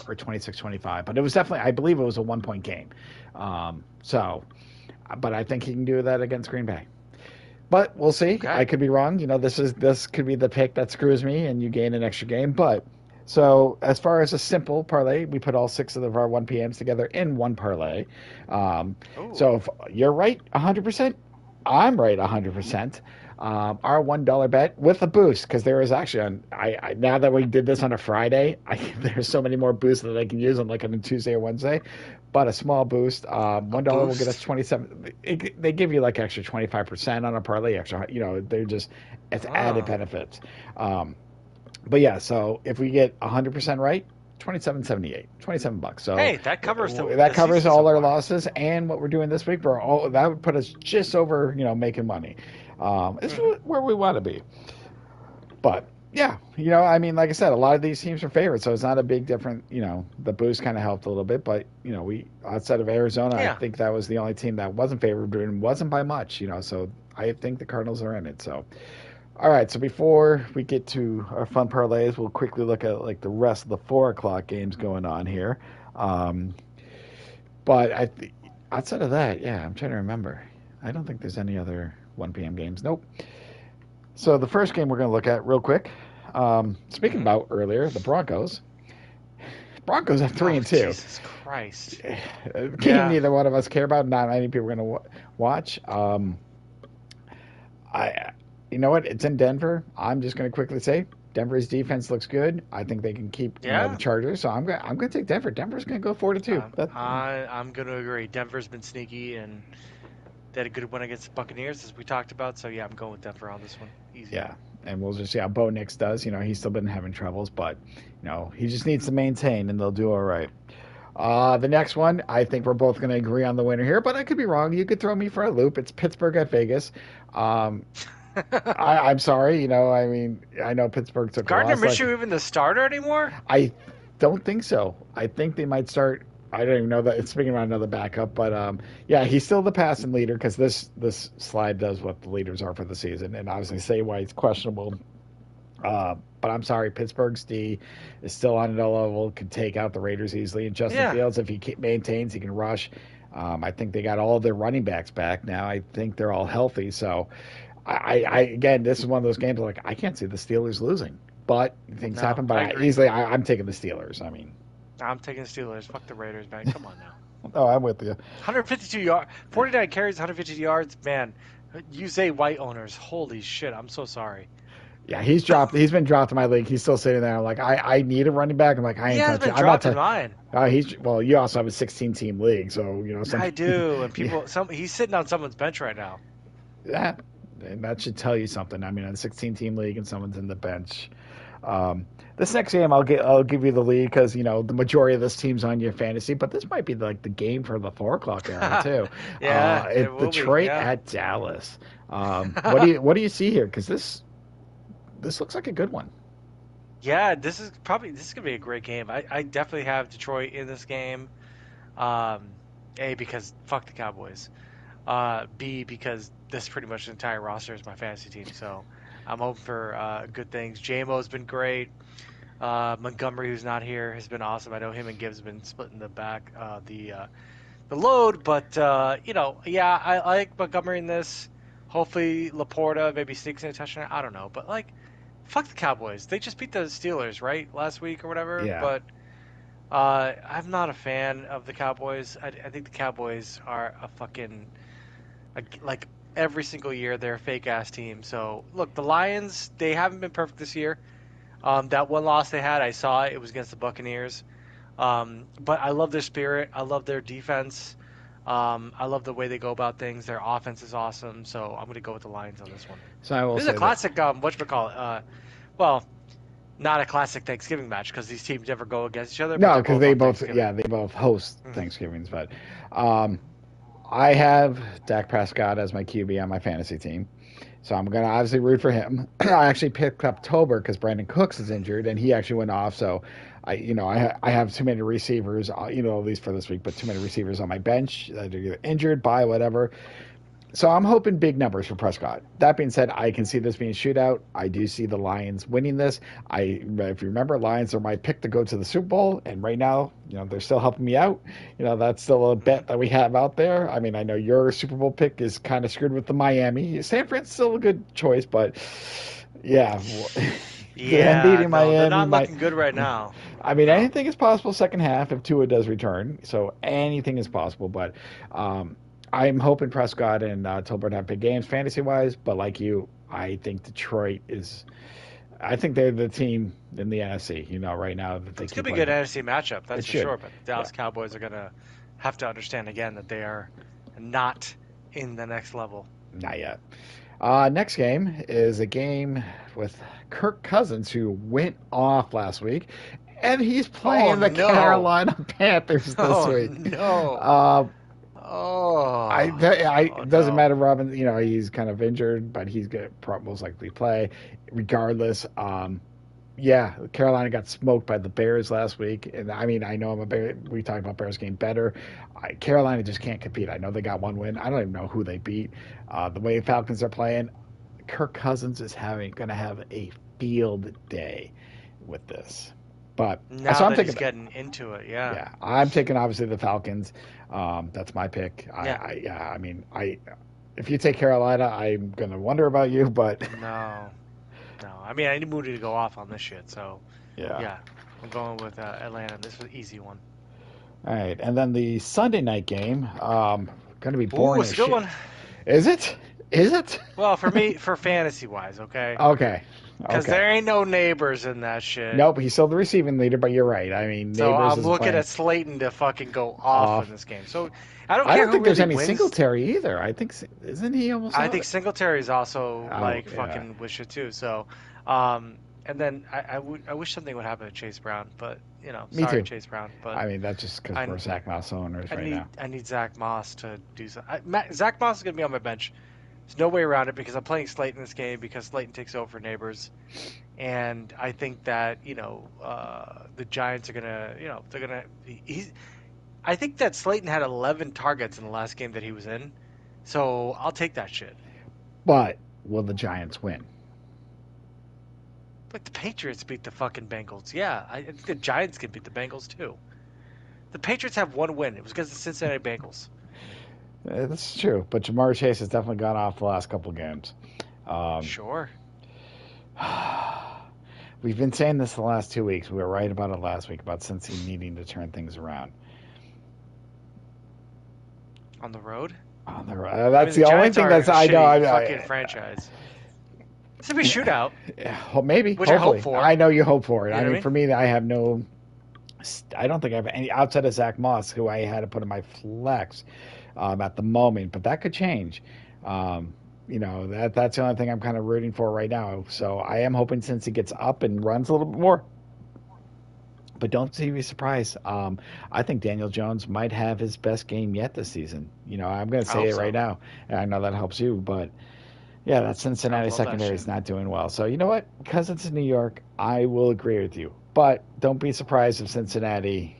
or 26-25, but it was definitely, I believe it was a 1-point game. But I think he can do that against Green Bay. But we'll see. Okay. I could be wrong. This could be the pick that screws me and you gain an extra game. But so as far as a simple parlay, we put all 6 of our 1 p.m.s together in one parlay. So if you're right 100%, I'm right 100%. Our $1 bet with a boost, because there is actually now that we did this on a Friday, there's so many more boosts that I can use on a Tuesday or Wednesday. But a small boost, $1 will get us 27. They give you extra 25% on a parlay. Extra, it's added benefits. But yeah, so if we get 100% right, $27.78, $27. So hey, that covers that covers season all so our far. losses and what we're doing this week. That would put us just over making money. It's where we want to be. But yeah, I mean, like I said, a lot of these teams are favored, so it's not a big difference. The boost kind of helped a little bit, but we outside of Arizona, Yeah. I think that was the only team that wasn't favored and wasn't by much. So I think the Cardinals are in it. So All right, so before we get to our fun parlays, we'll quickly look at like the rest of the 4 o'clock games going on here. Um, but outside of that, yeah, I'm trying to remember. I don't think there's any other 1 p.m. games. Nope. So the first game we're going to look at real quick. Speaking Hmm. about earlier, the Broncos. Broncos have three Oh, and two. Jesus Christ. A game Yeah. neither one of us care about. Not many people are going to watch. I, you know what? It's in Denver. I'm just going to quickly say Denver's defense looks good. I think they can keep, the Yeah. Chargers. So I'm going to take Denver. Denver's going to go 4-2. I'm going to agree. Denver's been sneaky, and they had a good win against the Buccaneers, as we talked about. So, yeah, I'm going with Denver on this one. Easy. Yeah, and we'll just see how Bo Nix does. He's still been having troubles, but he just needs to maintain, and they'll do all right. The next one, I think we're both going to agree on the winner here, but I could be wrong. You could throw me for a loop. It's Pittsburgh at Vegas. Um, I'm sorry. I mean, I know Pittsburgh took a Gardner loss. Minshew even the starter anymore? I don't think so. I think they might start. I don't even know that. It's speaking about another backup, but yeah, he's still the passing leader because this slide does what the leaders are for the season, and obviously say why he's questionable. But I'm sorry, Pittsburgh's D is still on another level. Can take out the Raiders easily. And Justin Yeah. Fields, if he maintains, he can rush. I think they got all of their running backs back now. I think they're all healthy. So, again, this is one of those games like I can't see the Steelers losing, but things No, happen. But I agree. easily, I'm taking the Steelers. I mean, I'm taking the Steelers. Fuck the Raiders, man. Come on now. oh, I'm with you. 152 yards, 49 carries, 150 yards. Man, you say white owners. Holy shit. I'm so sorry. Yeah, he's dropped. He's been dropped in my league. He's still sitting there. I'm like, I need a running back. I'm like, I He ain't has touching. been I'm not dropped in touching. mine. Well, you also have a 16-team league, so I do. And yeah. he's sitting on someone's bench right now. That and that should tell you something. I mean, on a 16-team league and someone's in the bench. This next game, I'll give you the lead because the majority of this team's on your fantasy, but this might be like the game for the 4 o'clock area too. Yeah, it will be, Detroit yeah. at Dallas. What do you see here? Because this looks like a good one. Yeah, this is gonna be a great game. I definitely have Detroit in this game. Um, A, because fuck the Cowboys. B, because this pretty much the entire roster is my fantasy team, so I'm hoping for good things. JMO's been great. Montgomery, who's not here, has been awesome. I know him and Gibbs have been splitting the load, but yeah, I like Montgomery in this. Hopefully, Laporta maybe sneaks in a touchdown. I don't know, but fuck the Cowboys. They just beat the Steelers, right, last week or whatever. Yeah. But I'm not a fan of the Cowboys. I think the Cowboys are a fucking like every single year they're a fake ass team. So look, the Lions, they haven't been perfect this year. That one loss they had, I saw it. It was against the Buccaneers. But I love their spirit. I love their defense. I love the way they go about things. Their offense is awesome. So I'm going to go with the Lions on this one. So I will This is say a classic, whatchamacallit. Well, not a classic Thanksgiving match because these teams never go against each other. no, because because they both host Mhm. Thanksgivings. But I have Dak Prescott as my QB on my fantasy team. So I'm going to obviously root for him. I actually picked up Tober because Brandon Cooks is injured and he actually went off. So I have too many receivers, at least for this week, but too many receivers on my bench that are either injured, by whatever. So I'm hoping big numbers for Prescott. That being said, I can see this being a shootout. I do see the Lions winning this. If you remember, Lions are my pick to go to the Super Bowl, and right now, they're still helping me out. That's still a bet that we have out there. I mean, I know your Super Bowl pick is kind of screwed with the Miami. San Fran's still a good choice, but yeah, Yeah, beating no, they're Miami not might. looking good right now. I mean, No. anything is possible second half if Tua does return. So anything is possible, but. I'm hoping Prescott and Tolbert have big games fantasy-wise, but like you, I think Detroit is. I think they're the team in the NFC. Right now that they It's keep going to be a good playing. NFC matchup, that's It for should. sure. But Dallas Cowboys are going to have to understand again that they are not in the next level. Not yet. Next game is a game with Kirk Cousins, who went off last week, and he's playing the no. Carolina Panthers this Oh, week. no. Oh, It doesn't no. matter, Robin. He's kind of injured, but he's going to most likely play regardless. Yeah, Carolina got smoked by the Bears last week, and I mean, I know I'm a Bear. We talk about Bears getting better. Carolina just can't compete. I know they got one win. I don't even know who they beat. The way Falcons are playing, Kirk Cousins is going to have a field day with this. But Now so I'm that he's taking, getting into it, yeah. yeah, I'm taking obviously the Falcons. That's my pick. Yeah. I mean, if you take Carolina, I'm gonna wonder about you, but No. No. I mean, I need Moody to go off on this shit, so yeah. yeah. I'm going with Atlanta. This was an easy one. All right, and then the Sunday night game, gonna be Ooh, boring it's as a good shit. one. Is it? Is it? Well, for me, for fantasy wise, okay? Okay. Because Okay. there ain't no neighbors in that shit. Nope, he's still the receiving leader, but you're right. I mean, So Neighbors I'm is looking playing at Slayton to fucking go off off. in this game. So I don't I care don't who think there's really any wins. Singletary either. I think isn't he almost I out? think Singletary is also Oh like yeah, fucking with shit too. So, and then I wish something would happen to Chase Brown, but me sorry too. Chase Brown, but I mean that's just because we're I Zach Moss owners I right need now. I need Zach Moss to do something. Zach Moss is gonna be on my bench. There's no way around it because I'm playing Slayton in this game because Slayton takes over for Neighbors, and I think that the Giants are gonna they're gonna he's I think that Slayton had 11 targets in the last game that he was in, so I'll take that shit. But will the Giants win? Like the Patriots beat the fucking Bengals. Yeah, I think the Giants can beat the Bengals too. The Patriots have one win. It was against the Cincinnati Bengals. That's true, but Jamar Chase has definitely gone off the last couple games. Um, Sure. we've been saying this the last 2 weeks. We were right about it last week about Cincy needing to turn things around. On the road? That's the only Giants thing are that's a I know. shitty fucking franchise. This will be a shootout, Maybe, which I hope hopefully. for. I know you hope for it. You know I what I mean, mean? for me, I have no. I don't think I have any outside of Zach Moss, who I had to put in my flex at the moment, but that could change. That's the only thing I'm kind of rooting for right now. So I am hoping since he gets up and runs a little bit more. But don't be surprised. I think Daniel Jones might have his best game yet this season. I'm going to I say hope it right so. now, and I know that helps you, but yeah, that I would Cincinnati love that secondary shit. is not doing well. So you know what? Because it's in New York, I will agree with you. But don't be surprised if Cincinnati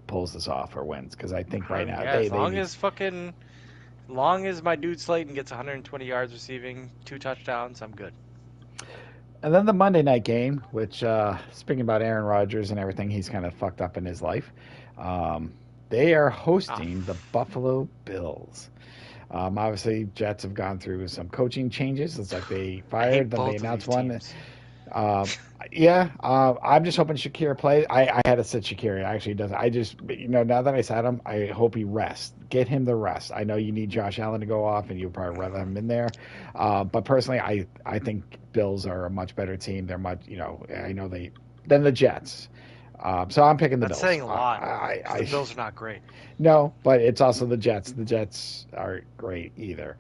pulls this off or wins, because I think right now Yeah, they need. as long as my dude Slayton gets 120 yards receiving, 2 touchdowns, I'm good. And then the Monday night game, which speaking about Aaron Rodgers and everything, he's kind of fucked up in his life. Um, they are Ah, hosting the Buffalo Bills. Obviously, Jets have gone through some coaching changes. It's like they I hate fired, then they both of announced these one. teams. Uh, yeah, I'm just hoping Shakir plays. I had to sit Shakir. It actually does. I just, now that I sat him, I hope he rests. Get him the rest. I know you need Josh Allen to go off, and you'd probably rather him in there. But personally, I think Bills are a much better team. They're much, I know than the Jets. So I'm picking the That's Bills. saying a lot because the Bills are not great. No, but it's also the Jets. The Jets aren't great either.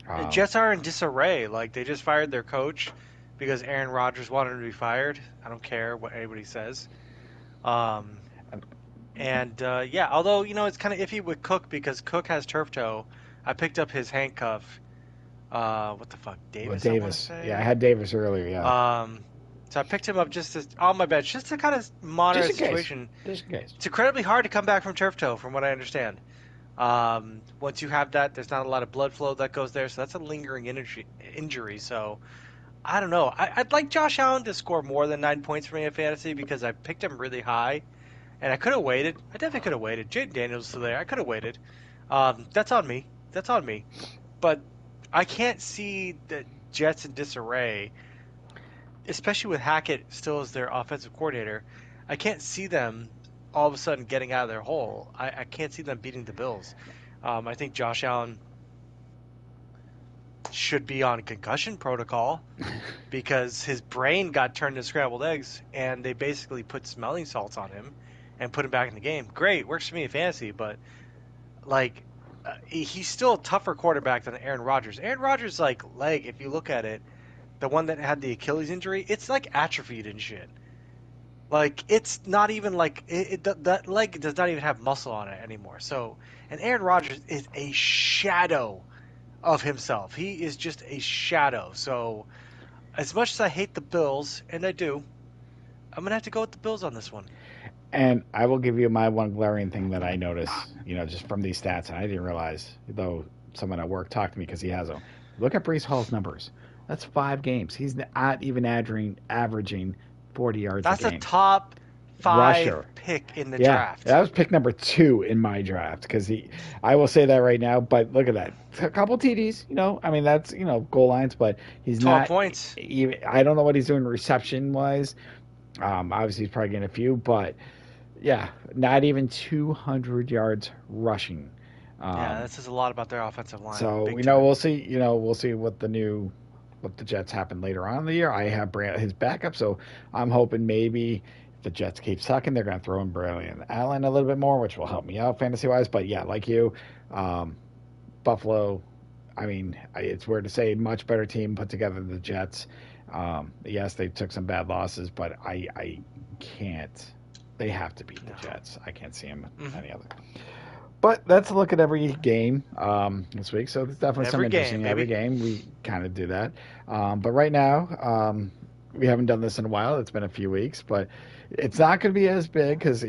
The Um, Jets are in disarray. Like they just fired their coach because Aaron Rodgers wanted him to be fired. I don't care what anybody says. Um, and yeah, although it's kind of iffy with Cook because Cook has turf toe. I picked up his handcuff. What the fuck, well, Davis? I want to Davis. Yeah, I say. had Davis earlier. Yeah, Um, so I picked him up just on my bench, just to kind of monitor just the in case. situation. Just in case. It's incredibly hard to come back from turf toe, from what I understand. Once you have that, there's not a lot of blood flow that goes there, so that's a lingering injury. So I don't know. I'd like Josh Allen to score more than 9 points for me in fantasy because I picked him really high, and I could have waited. I definitely could have waited. Jaden Daniels is still there. I could have waited. That's on me. That's on me. But I can't see the Jets in disarray, especially with Hackett still as their offensive coordinator. I can't see them all of a sudden getting out of their hole. I can't see them beating the Bills. I think Josh Allen should be on concussion protocol because his brain got turned into scrambled eggs, and they basically put smelling salts on him and put him back in the game. Great, works for me in fantasy, but like he's still a tougher quarterback than Aaron Rodgers. Aaron Rodgers' like leg, if you look at it, the one that had the Achilles injury, it's like atrophied and shit. Like it's not even like that leg does not even have muscle on it anymore. So, and Aaron Rodgers is a shadow of himself. He is just a shadow. So, as much as I hate the Bills, and I do, I'm gonna have to go with the Bills on this one. And I will give you my one glaring thing that I noticed, just from these stats, and I didn't realize, though someone at work talked to me because he has them. Look at Brees Hall's numbers. That's 5 games. He's not even averaging 40 yards a That's a game. top 5 Rusher. pick in the Yeah, draft. that was pick number 2 in my draft because I will say that right now. But look at that, a couple TDs. I mean that's goal lines, but he's 12 not. points. Even, I don't know what he's doing reception wise. Obviously he's probably getting a few, but yeah, not even 200 yards rushing. Yeah, Um, that says a lot about their offensive line. so Big time. we'll see. We'll see what the Jets happen later on in the year. I have his backup, so I'm hoping maybe if the Jets keep sucking, they're going to throw in Bradley and Allen a little bit more, which will help me out fantasy wise. But yeah, like you, Buffalo. I mean, it's weird to say much better team put together than the Jets. Yes, they took some bad losses, but I can't. They have to beat the Jets. I can't see them any other. But that's a look at every game this week. So there's definitely some Every game, interesting every baby. game. We kind of do that. But right now, we haven't done this in a while. It's been a few weeks, but it's not going to be as big because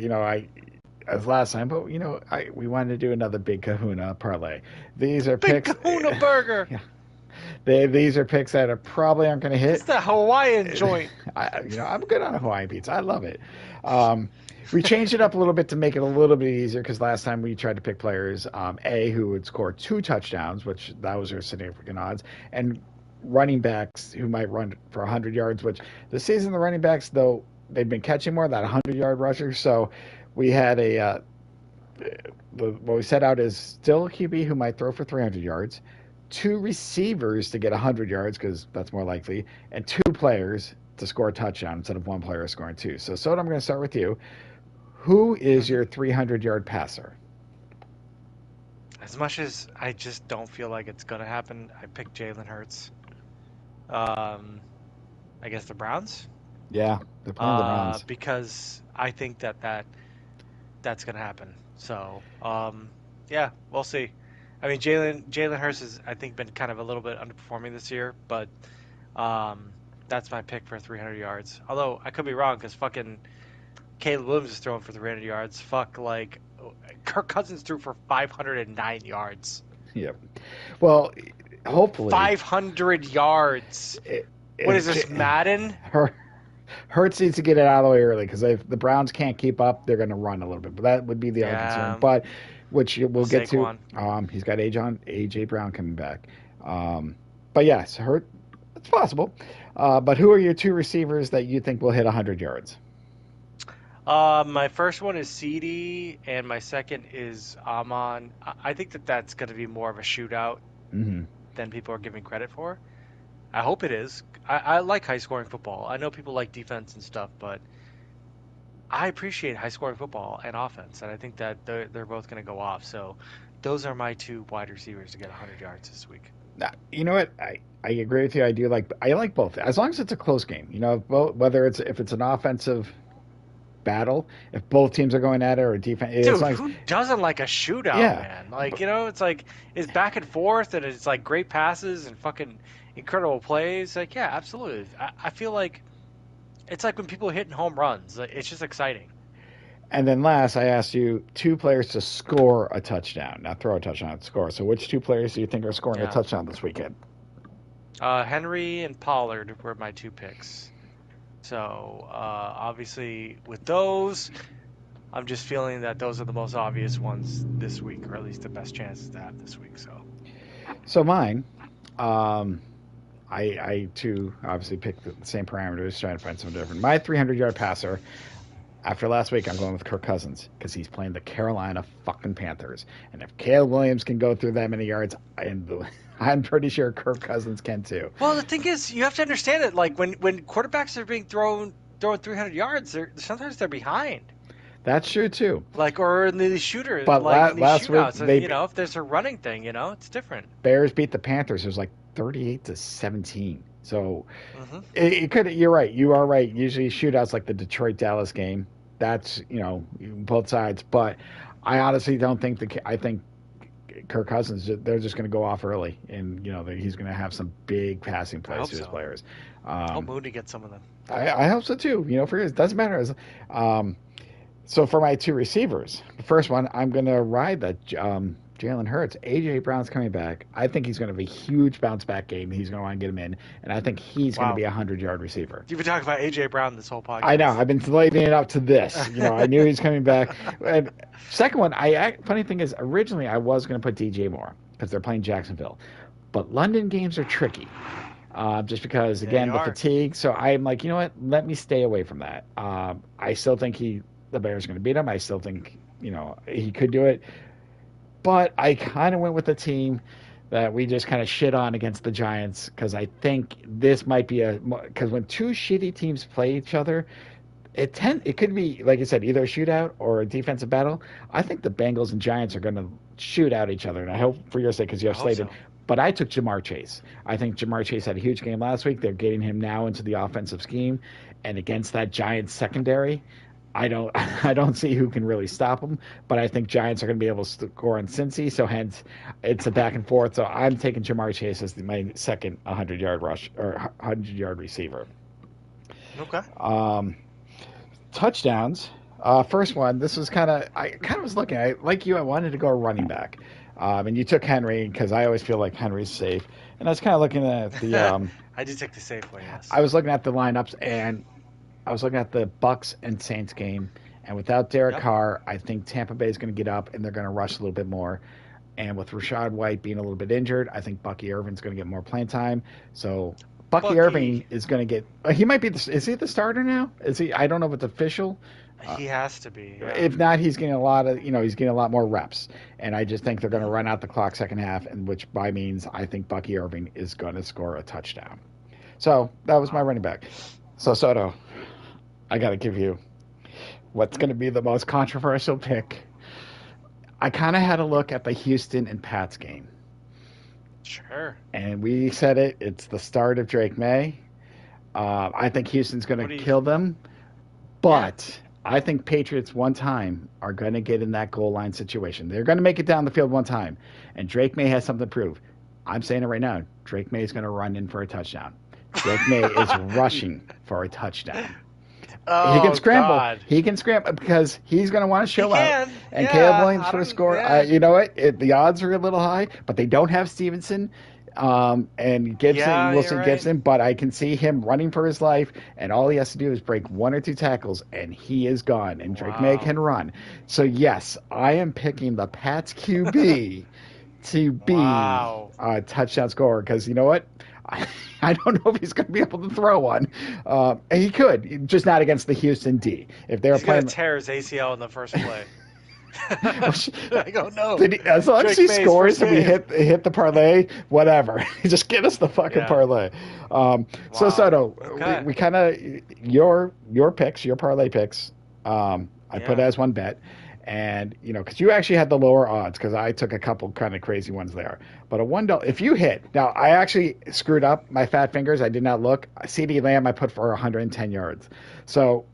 as last time. But we wanted to do another big Kahuna parlay. These are Big picks. Kahuna Burger. Yeah. These are picks that probably aren't going to hit. It's the Hawaiian joint. I'm good on a Hawaiian pizza. I love it. We changed it up a little bit to make it a little bit easier because last time we tried to pick players, who would score 2 touchdowns, which that was their significant odds, and running backs who might run for 100 yards, which this season the running backs, though, they've been catching more, that 100-yard rusher. So we had what we set out is still a QB who might throw for 300 yards, 2 receivers to get 100 yards because that's more likely, and 2 players to score a touchdown instead of 1 player scoring 2. So, Soto, I'm going to start with you. Who is your 300-yard passer? As much as I just don't feel like it's going to happen, I picked Jalen Hurts. I guess the Browns? Yeah, they're playing the Browns. Because I think that's going to happen. So, yeah, we'll see. I mean, Jalen Hurts has, I think, been kind of a little bit underperforming this year, but that's my pick for 300 yards. Although, I could be wrong because fucking Caleb Williams is throwing for 300 yards. Kirk Cousins threw for 509 yards. Yep. Well, hopefully 500 yards. What is this, Madden? Hurts needs to get it out of the way early because if the Browns can't keep up, they're going to run a little bit. But that would be the other concern. But which we'll get to. He's got AJ Brown coming back. But yes, it's possible. But who are your 2 receivers that you think will hit 100 yards? My first one is CD, and my second is Amon. I think that's going to be more of a shootout than people are giving credit for. I hope it is. I like high-scoring football. I know people like defense and stuff, but I appreciate high-scoring football and offense, and I think that they're both going to go off. So those are my 2 wide receivers to get 100 yards this week. Now, you know what? I agree with you. I like both, as long as it's a close game. Whether if it's an offensive battle, if both teams are going at it, or a defense. Dude, who doesn't like a shootout, man? It's like it's back and forth, and it's like great passes and fucking incredible plays. Like, yeah, absolutely. I feel like it's like when people are hitting home runs. It's just exciting. And then last, I asked you 2 players to score a touchdown, not throw a touchdown, score. So which 2 players do you think are scoring a touchdown this weekend? Henry and Pollard were my 2 picks. So, obviously, with those, I'm just feeling that those are the most obvious ones this week, or at least the best chances to have this week. So mine, I too obviously picked the same parameters, trying to find something different. My 300-yard passer, after last week, I'm going with Kirk Cousins because he's playing the Carolina fucking Panthers. And if Caleb Williams can go through that many yards, I'm pretty sure Kirk Cousins can too. Well, the thing is, you have to understand it. Like when quarterbacks are being throwing 300 yards, sometimes they're behind. That's true too. Or in the shooters, but like last shootouts, week, if there's a running thing, it's different. Bears beat the Panthers. It was like 38-17. So it could. You're right. You are right. Usually shootouts like the Detroit-Dallas game. That's both sides. But I honestly don't think I think Kirk Cousins, they're just going to go off early, and he's going to have some big passing plays to his players. I hope Mooney gets some of them. I hope so too. For it doesn't matter. So for my 2 receivers, the first one, I'm going to ride that Jalen Hurts. A.J. Brown's coming back. I think he's going to have a huge bounce back game. He's going to want to get him in, and I think he's going to Wow. be a 100-yard receiver. You've been talking about AJ Brown this whole podcast. I know. I've been leading it up to this. I knew he's coming back. And second one, funny thing is, originally I was going to put DJ Moore because they're playing Jacksonville, but London games are tricky. Just because, again, the fatigue. So I'm like, you know what? Let me stay away from that. I still think the Bears are going to beat him. I still think, he could do it. But I kind of went with the team that we just kind of shit on against the Giants because I think this might be because when two shitty teams play each other, it could be, like you said, either a shootout or a defensive battle. I think the Bengals and Giants are going to shoot out each other, and I hope for your sake because you have slated. So. But I took Jamar Chase. I think Jamar Chase had a huge game last week. They're getting him now into the offensive scheme, and against that Giants secondary, I don't see who can really stop him. But I think Giants are going to be able to score on Cincy, so hence it's a back and forth. So I'm taking Jamar Chase as my second 100-yard rush or 100-yard receiver. Okay. Touchdowns. First one. This was I kind of was looking. Like you, I wanted to go running back. And you took Henry because I always feel like Henry's safe. And I was kind of looking at the. I did take the safe one, yes. I was looking at the lineups, and I was looking at the Bucks and Saints game. And without Derek Carr, I think Tampa Bay is going to get up and they're going to rush a little bit more. And with Rashad White being a little bit injured, I think Bucky Irvin's going to get more playing time. So Bucky Irving is going to get. He might be. Is he the starter now? Is he? I don't know if it's official. He has to be. Yeah. If not, he's getting a lot of, he's getting a lot more reps. And I just think they're going to run out the clock second half, and which by means I think Bucky Irving is going to score a touchdown. So that was my running back. So Soto, I got to give you what's going to be the most controversial pick. I kind of had a look at the Houston and Pats game. Sure. And we said it. It's the start of Drake May. I think Houston's going to kill them. But... Yeah. I think Patriots one time are going to get in that goal line situation. They're going to make it down the field one time. And Drake May has something to prove. I'm saying it right now. Drake May is going to run in for a touchdown. Drake May is rushing for a touchdown. Oh, he can scramble. God. He can scramble because he's going to want to show out. And yeah, Caleb Williams for a score. Yeah. You know what? The odds are a little high, but they don't have Stevenson. And Gibson, Wilson Gibson, but I can see him running for his life, and all he has to do is break one or two tackles, and he is gone, and Drake May can run. So, yes, I am picking the Pats QB to be a touchdown scorer, because you know what? I don't know if he's going to be able to throw one. He could, just not against the Houston D. If they're playing, going to tear his ACL in the first play. I don't know. As long as he scores and we hit the parlay, whatever. Just get us the fucking parlay. So Soto, we kind of your picks, your parlay picks. I put as one bet, and because you actually had the lower odds because I took a couple kind of crazy ones there. But a $1 if you hit. Now I actually screwed up my fat fingers. I did not look. CD Lamb I put for 110 yards. So,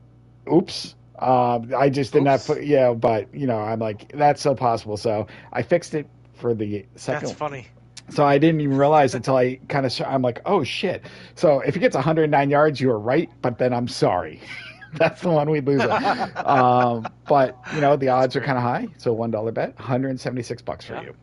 oops. I just did not put, but I'm like, that's so possible. So I fixed it for the second. That's funny. So I didn't even realize until I I'm like, oh shit. So if he gets 109 yards, you were right, but then I'm sorry. That's the one we'd lose on. But the odds are kind of high. So $1 bet, $176 for you.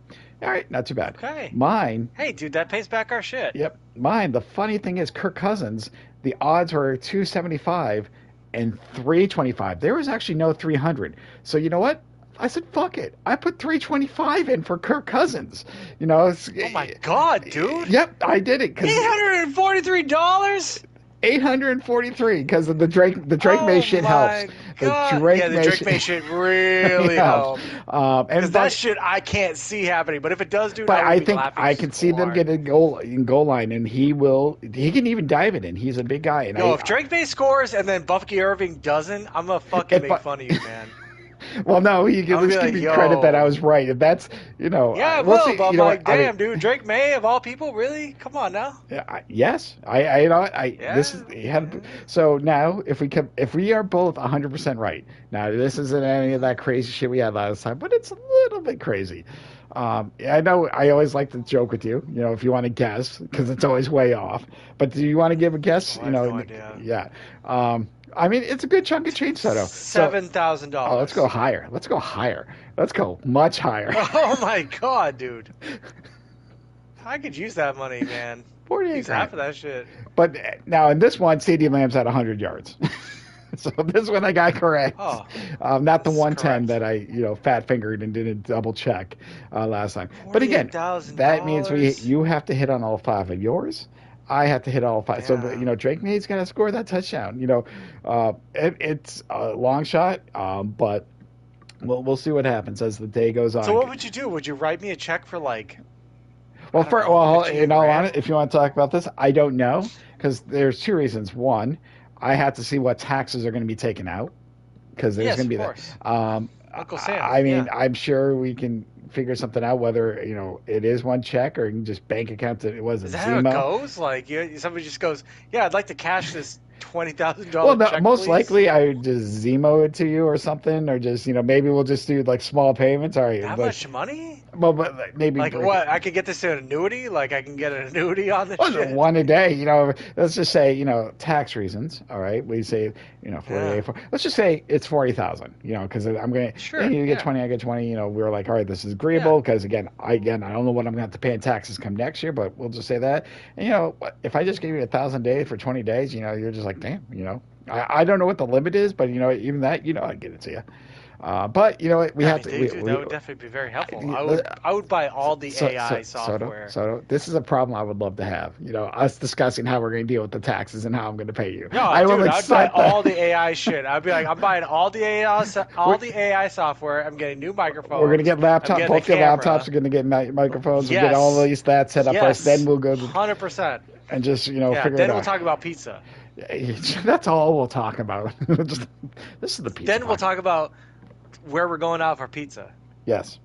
All right, not too bad. Okay. Mine. Hey, dude, that pays back our shit. Yep. Mine. The funny thing is, Kirk Cousins. The odds were 275. And 325. There was actually no 300. So you know what? I said, fuck it. I put 325 in for Kirk Cousins. Oh my God, dude. Yep, I did it. $843? 843 because of the Drake May shit helps. The Drake May shit really helps. Because that shit I can't see happening, but if it does, dude, I think I can see them get a goal line, and he can even dive it in. He's a big guy. And if Drake May scores and then Bucky Irving doesn't, I'm gonna fucking make fun of you, man. Well, no, you can at least give me credit that I was right. If that's, Yeah, we'll see, but I'm like, damn, dude, Drake May of all people, really? Come on now. Yeah, yes, this is so now if we are both 100% right. Now this isn't any of that crazy shit we had last time, but it's a little bit crazy. I know I always like to joke with you, if you want to guess, because it's always way off. But do you want to give a guess? I have no idea. Yeah. I mean, it's a good chunk of change, Soto. So, oh, let's go $7,000. higher. Let's go higher. Let's go much higher. Oh my god, dude! I could use that money, man. 48 Use half grand. of that shit. But now in this one, CD Lamb's at 100 yards. So this one I got correct. Oh, Not the this is 110 correct. that I, fat fingered and didn't double check last time. But Forty-eight again, thousand that means dollars. you have to hit on all five of yours. I have to hit all five. So Damn. Drake Maye's got to score that touchdown. It's a long shot, but we'll see what happens as the day goes So on. what would you do? Would you write me a check for like Well, I don't know, 15 in all grand? honesty, if you want to talk about this, I don't know because there's two reasons. One, I have to see what taxes are going to be taken out because there's Yes, going to of be that. course. Um, Uncle Sam. I mean, Yeah. I'm sure we can figure something out whether it is one check or you can just bank account that it was a Is that how it Zemo. goes? Like somebody just goes, "Yeah, I'd like to cash this $20,000 Well, no, check, most please." likely I would just Zemo it to you or something, or just maybe we'll just do like small payments. All right, That but much money? but maybe Like what? I could get this an annuity? Like I can get an annuity on this Well, shit? one a day, let's just say, tax reasons. All right. We say, 48. Yeah. Let's just say it's 40,000, because I'm going to, Sure. you get Yeah. 20, I get 20, we were like, all right, this is Yeah. agreeable. Cause I don't know what I'm going to have to pay in taxes come next year, but we'll just say that. And, if I just gave you 1,000 a day for 20 days, you're just like, damn, I don't know what the limit is, but even that, I'd get it to you. But what, we Yeah, I have mean, to, that would definitely be very helpful. we- I would buy all the AI Soto, software. this is a problem I would love to have. Us discussing how we're going to deal with the taxes and how I'm going to pay you. No, I will dude, I'd buy accept that. all the AI shit. I'd be like, I'm buying all the AI software. I'm getting new microphones. We're going to get I'm laptop. getting Both a your camera. laptops are going to get microphones. We'll Yes. get all these stats set up first. Yes. Then we'll go 100%. and just Yeah. figure Then it we'll out. talk about pizza. That's all we'll talk about. Just, this is the pizza. Then we'll podcast. talk about where we're going out for pizza. Yes.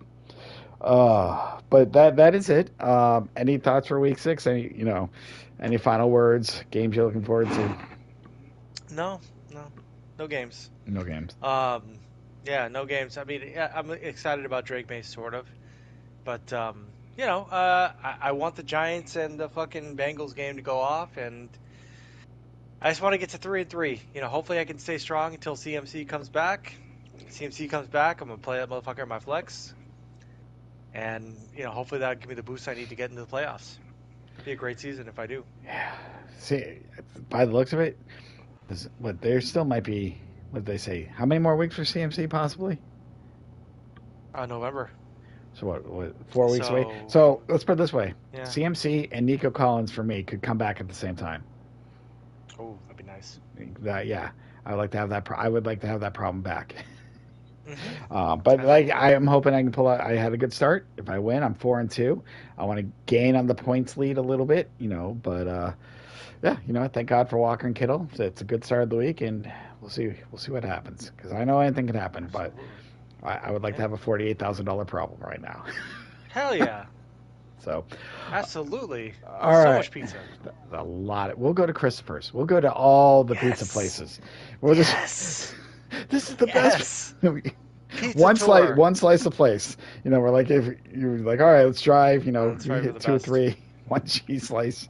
But that is it. Any thoughts for week 6? Any final words? Games you're looking forward to? No games. No games. Yeah, no games. I mean, yeah, I'm excited about Drake May, sort of, but I want the Giants and the fucking Bengals game to go off, and I just want to get to 3-3. Hopefully I can stay strong until CMC comes back. CMC comes back, I'm gonna play that motherfucker in my flex, and hopefully that'll give me the boost I need to get into the playoffs. Be a great season if I do. Yeah. See, by the looks of it, there still might be. What did they say? How many more weeks for CMC possibly? November. So what 4 weeks away? So- So let's put it this way: Yeah. CMC and Nico Collins for me could come back at the same time. Oh, that'd be nice. Yeah, I would like to have that. I would like to have that problem back. Mm-hmm. But I am hoping I can pull out. I had a good start. If I win, I'm 4-2. I want to gain on the points lead a little bit, But yeah, thank God for Walker and Kittle. It's a good start of the week, and we'll see what happens. Because I know anything can happen, but I would like to have a $48,000 problem right now. Hell yeah. So, Absolutely. all So right. much pizza. A lot. We'll go to Christopher's. We'll go to all the pizza Yes. places. We'll just. Yes. This is the Yes. best. Pizza one tour. slice of place. We're like, if you're like, all right, let's drive. Let's You drive hit for the 2 or best. 3, one cheese slice.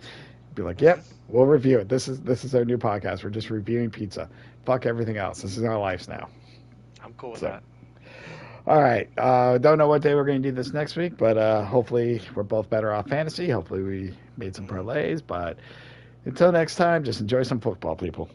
Be like, yep, we'll review it. This is our new podcast. We're just reviewing pizza. Fuck everything else. This is our lives now. I'm cool with So, that. All right. Don't know what day we're going to do this next week, but hopefully we're both better off fantasy. Hopefully we made some parlays. But until next time, just enjoy some football, people.